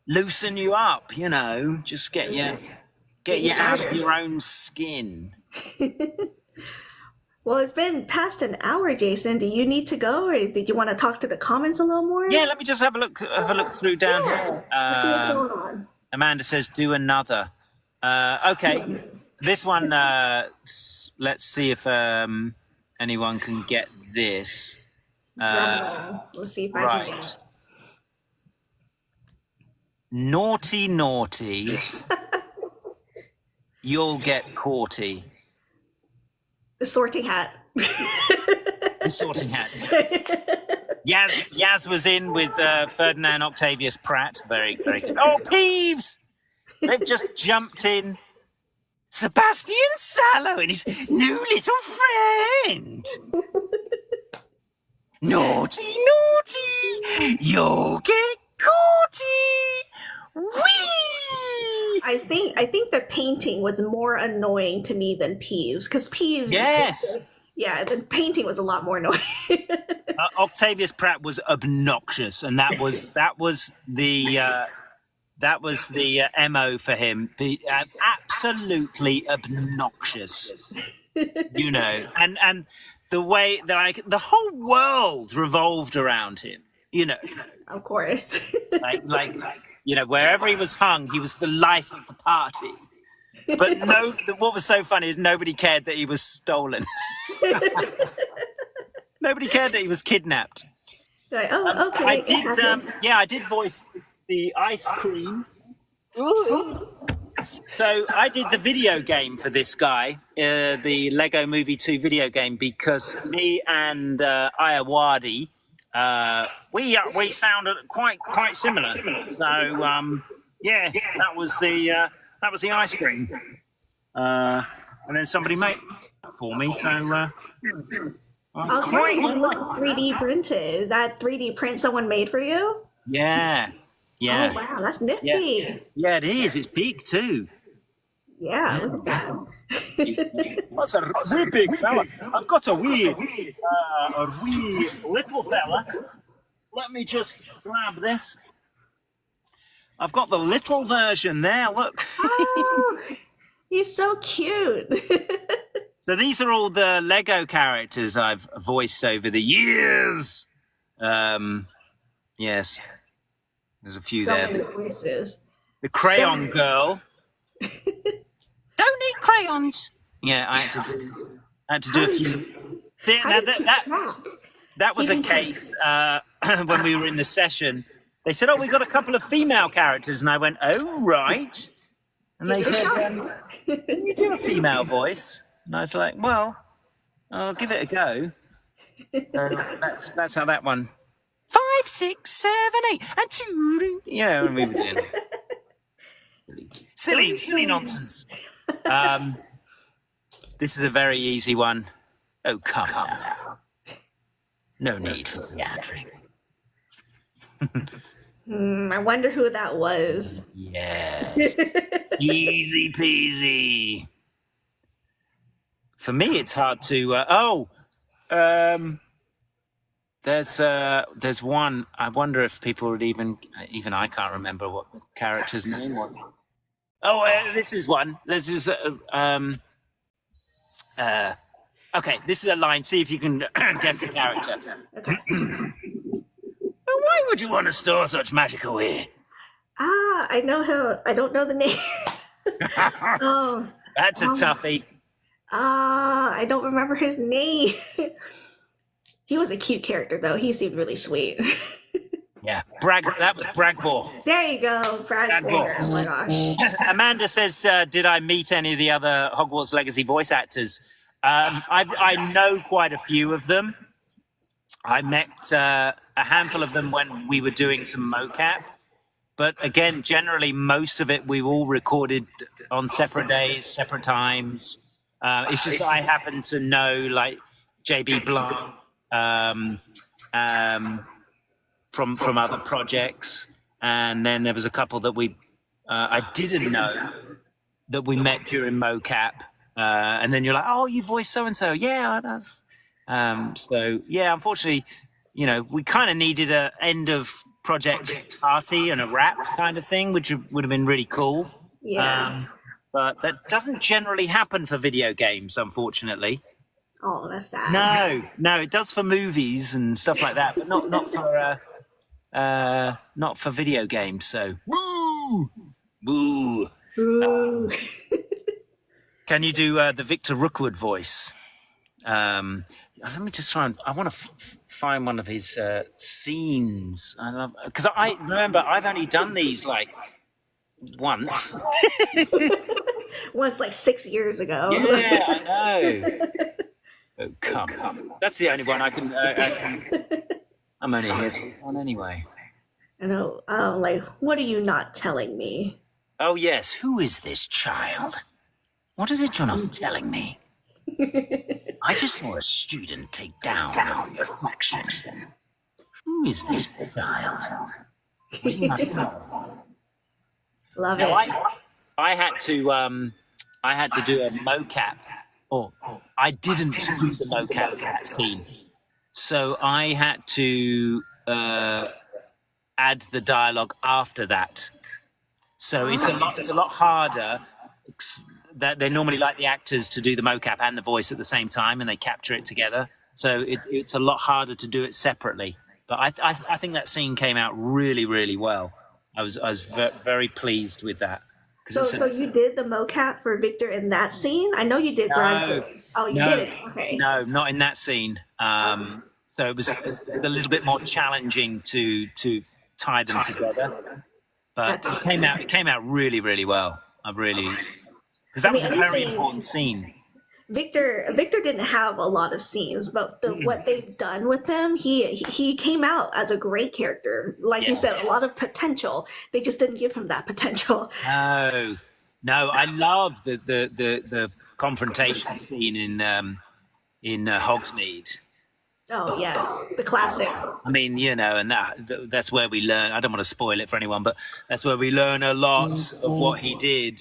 loosen you up, just get Get you out of your own skin. Well, it's been past an hour, Jason. Do you need to go, or did you want to talk to the comments a little more? Yeah, let me just have a look through down here. Let's see what's going on. Amanda says, "Do another." Okay, this one. Let's see if anyone can get this. We'll see if I can get it. Naughty, naughty. You'll get caughty. The sorting hat. The sorting hats. Yaz was in with Ferdinand Octavius Pratt. Very, very good. Oh, Peeves! They've just jumped in. Sebastian Sallow and his new little friend. Naughty, naughty, you'll get caughty. Whee! I think the painting was more annoying to me than Peeves, because Peeves. Yes. Yeah, the painting was a lot more annoying. Octavius Pratt was obnoxious, and that was the MO for him. Absolutely obnoxious, you know, and the way that the whole world revolved around him, you know. Of course. like you know, wherever he was hung, he was the life of the party. But what was so funny is nobody cared that he was stolen. Nobody cared that he was kidnapped. Like, oh, okay. I did voice the ice cream. Ooh. So I did the video game for this guy, the Lego Movie 2 video game, because me and Ayawadi, we sounded quite similar. So yeah, that was the ice cream, and then somebody made it for me. So okay, it looks 3D printed. Is that 3D print someone made for you? Yeah. Oh wow, that's nifty. Yeah, it is. It's big too. Yeah, look at that. That's a wee big fella. I've got a wee little fella. Let me just grab this. I've got the little version there. Look. Oh, he's so cute. So these are all the Lego characters I've voiced over the years. Yes. There's a few there. Many voices. The crayon girl. Don't need crayons. Yeah, I had to do a few. That was a case when we were in the session. They said, "Oh, we got a couple of female characters," and I went, "Oh, right." And they said, "Can you do a female voice?" And I was like, "Well, I'll give it a go." So that's how that one. 5, 6, 7, 8, and 2. Yeah, and we were doing silly nonsense. This is a very easy one. Oh, come on now. No need for meandering. I wonder who that was. Yes. Easy peasy. For me, it's hard to. There's one. I wonder if people would even I can't remember what the character's name was. Oh, this is one. This is okay. This is a line. See if you can guess the character. Okay. Well, why would you want to store such magic away? I know him. I don't know the name. Oh, that's a toughie. I don't remember his name. He was a cute character, though. He seemed really sweet. Yeah, that was Bragbor. There you go, Bragbor. Oh my gosh. Amanda says, "Did I meet any of the other Hogwarts Legacy voice actors?" I know quite a few of them. I met a handful of them when we were doing some mocap. But again, generally, most of it we all recorded on separate days, separate times. It's just I happen to know, like, JB Blanc from other projects. And then there was a couple that I didn't know that we met during mocap. And then you're like, "Oh, you voiced so-and-so." Yeah, that's... So, yeah, unfortunately, you know, we kind of needed a end of project party and a rap kind of thing, which would have been really cool. Yeah. but that doesn't generally happen for video games, unfortunately. Oh, that's sad. No, it does for movies and stuff like that, but not for video games. So, woo, woo. Ooh. Can you do the Victor Rookwood voice? Let me just try and. I want to find one of his scenes. I love because I remember I've only done these like once. Was like 6 years ago. Yeah, I know. Oh, come. That's the only one I can. I'm only here for this one anyway. I know. Like, what are you not telling me? Oh yes, who is this child? What is it you're not telling me? I just saw a student take down a fraction. Who is this child? What are you not telling me? Love Now, it. I had to do a mocap, or I didn't do the mocap for that scene, so I had to add the dialogue after that. So it's a lot harder. That they normally like the actors to do the mocap and the voice at the same time, and they capture it together. So it's a lot harder to do it separately. But I think that scene came out really, really well. I was very pleased with that. So you did the mocap for Victor in that scene? I know you did. Brian. Oh, you did it. Okay. No, not in that scene. So it was a little bit more challenging to tie them together. But it came out really, really well. Because that was a very important scene. Victor didn't have a lot of scenes, but what they've done with him, he came out as a great character. Like you said, a lot of potential. They just didn't give him that potential. No, I love the confrontation scene in Hogsmeade. Oh yes, the classic. I mean, and that's where we learn. I don't want to spoil it for anyone, but that's where we learn a lot of what he did.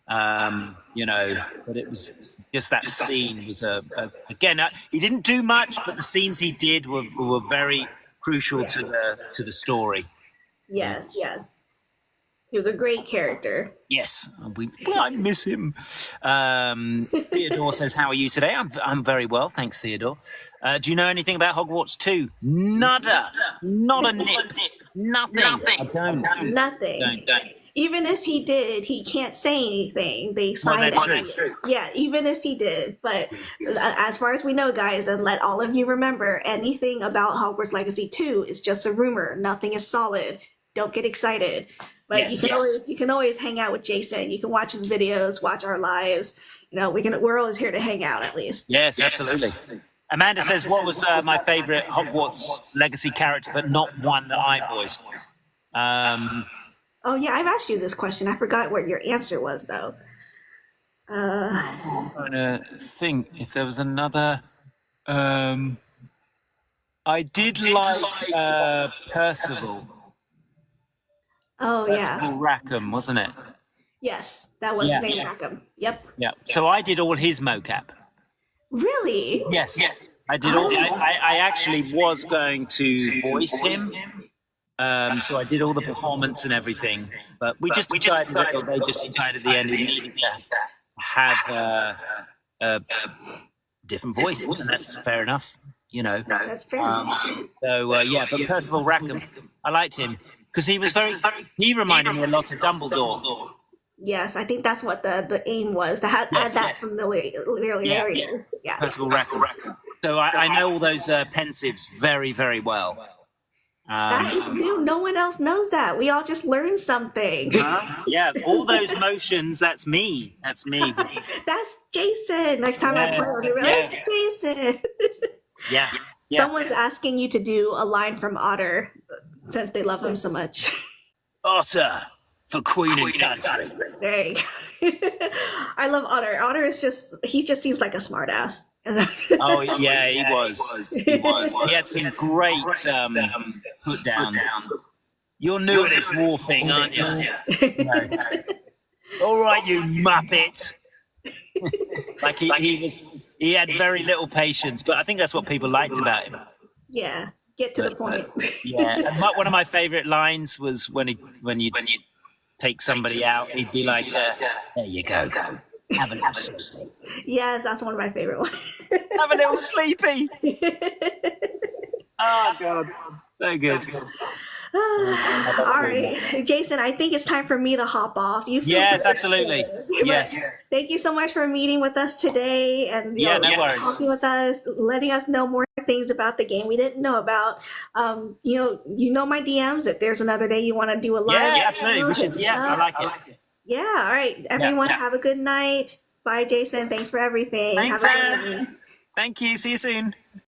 But it was just that scene was again. He didn't do much, but the scenes he did were very crucial to the story. Yes. He was a great character. Yes, I miss him. Theodore says, "How are you today?" I'm very well, thanks, Theodore. Do you know anything about Hogwarts 2? Nada, not a nip, nothing. I don't. Nothing. Don't. Even if he did, he can't say anything. They signed it. True. Yeah, even if he did. But as far as we know, guys, and let all of you remember, anything about Hogwarts Legacy 2 is just a rumor. Nothing is solid. Don't get excited. But you can always hang out with Jason. You can watch his videos, watch our lives. We're always here to hang out at least. Yes, absolutely. Amanda says, "What was my favorite Hogwarts Legacy character, but not one that I voiced?" Oh yeah, I've asked you this question. I forgot what your answer was though. I'm trying to think if there was another. I did like Percival. Oh Percival Rackham, wasn't it? Yes, that was his name, Rackham. Yep. Yeah. So I did all his mocap. Really? Yes. I did all. I actually was going to voice him. So I did all the performance and everything, but they just decided at the end we needed to have a different voice, and that's fair enough, That's fair. But Percival Rackham, I liked him because he reminded me a lot of Dumbledore. Yes, I think that's what the aim was, to add that familiarity. Yeah. Percival Rackham. So I know all those pensives very, very well. Dude, no one else knows that. We all just learned something. Yeah, all those motions, that's me. That's Jason. Next time I play, I'll be like, that's Jason. Yeah. Someone's asking you to do a line from Otter since they love him so much. Otter for Queen and Country. There you go. I love Otter. Otter is he just seems like a smartass. Oh yeah, he was. He had some great put down. You're new at this war thing, aren't you? All right, you muppet. Like he had very little patience, but I think that's what people liked about him. Yeah, get to the point. Yeah, and one of my favorite lines was when you take somebody out, he'd be like, "There you go, have a little sleepy, Yes, that's one of my favorite ones. have a little sleepy." Oh God, so good. All right, Jason, I think it's time for me to hop off. You feel Yes, free. absolutely. But Yes. thank you so much for meeting with us today and No worries. talking with us, letting us know more things about the game we didn't know about. You know my DMs. If there's another day you want to do a live, Yeah, absolutely. We should. Yeah, I like it. Yeah, all right. Everyone, Yeah. have a good night. Bye, Jason. Thanks for everything. Thanks, Have a good Anne. night. Thank you. See you soon.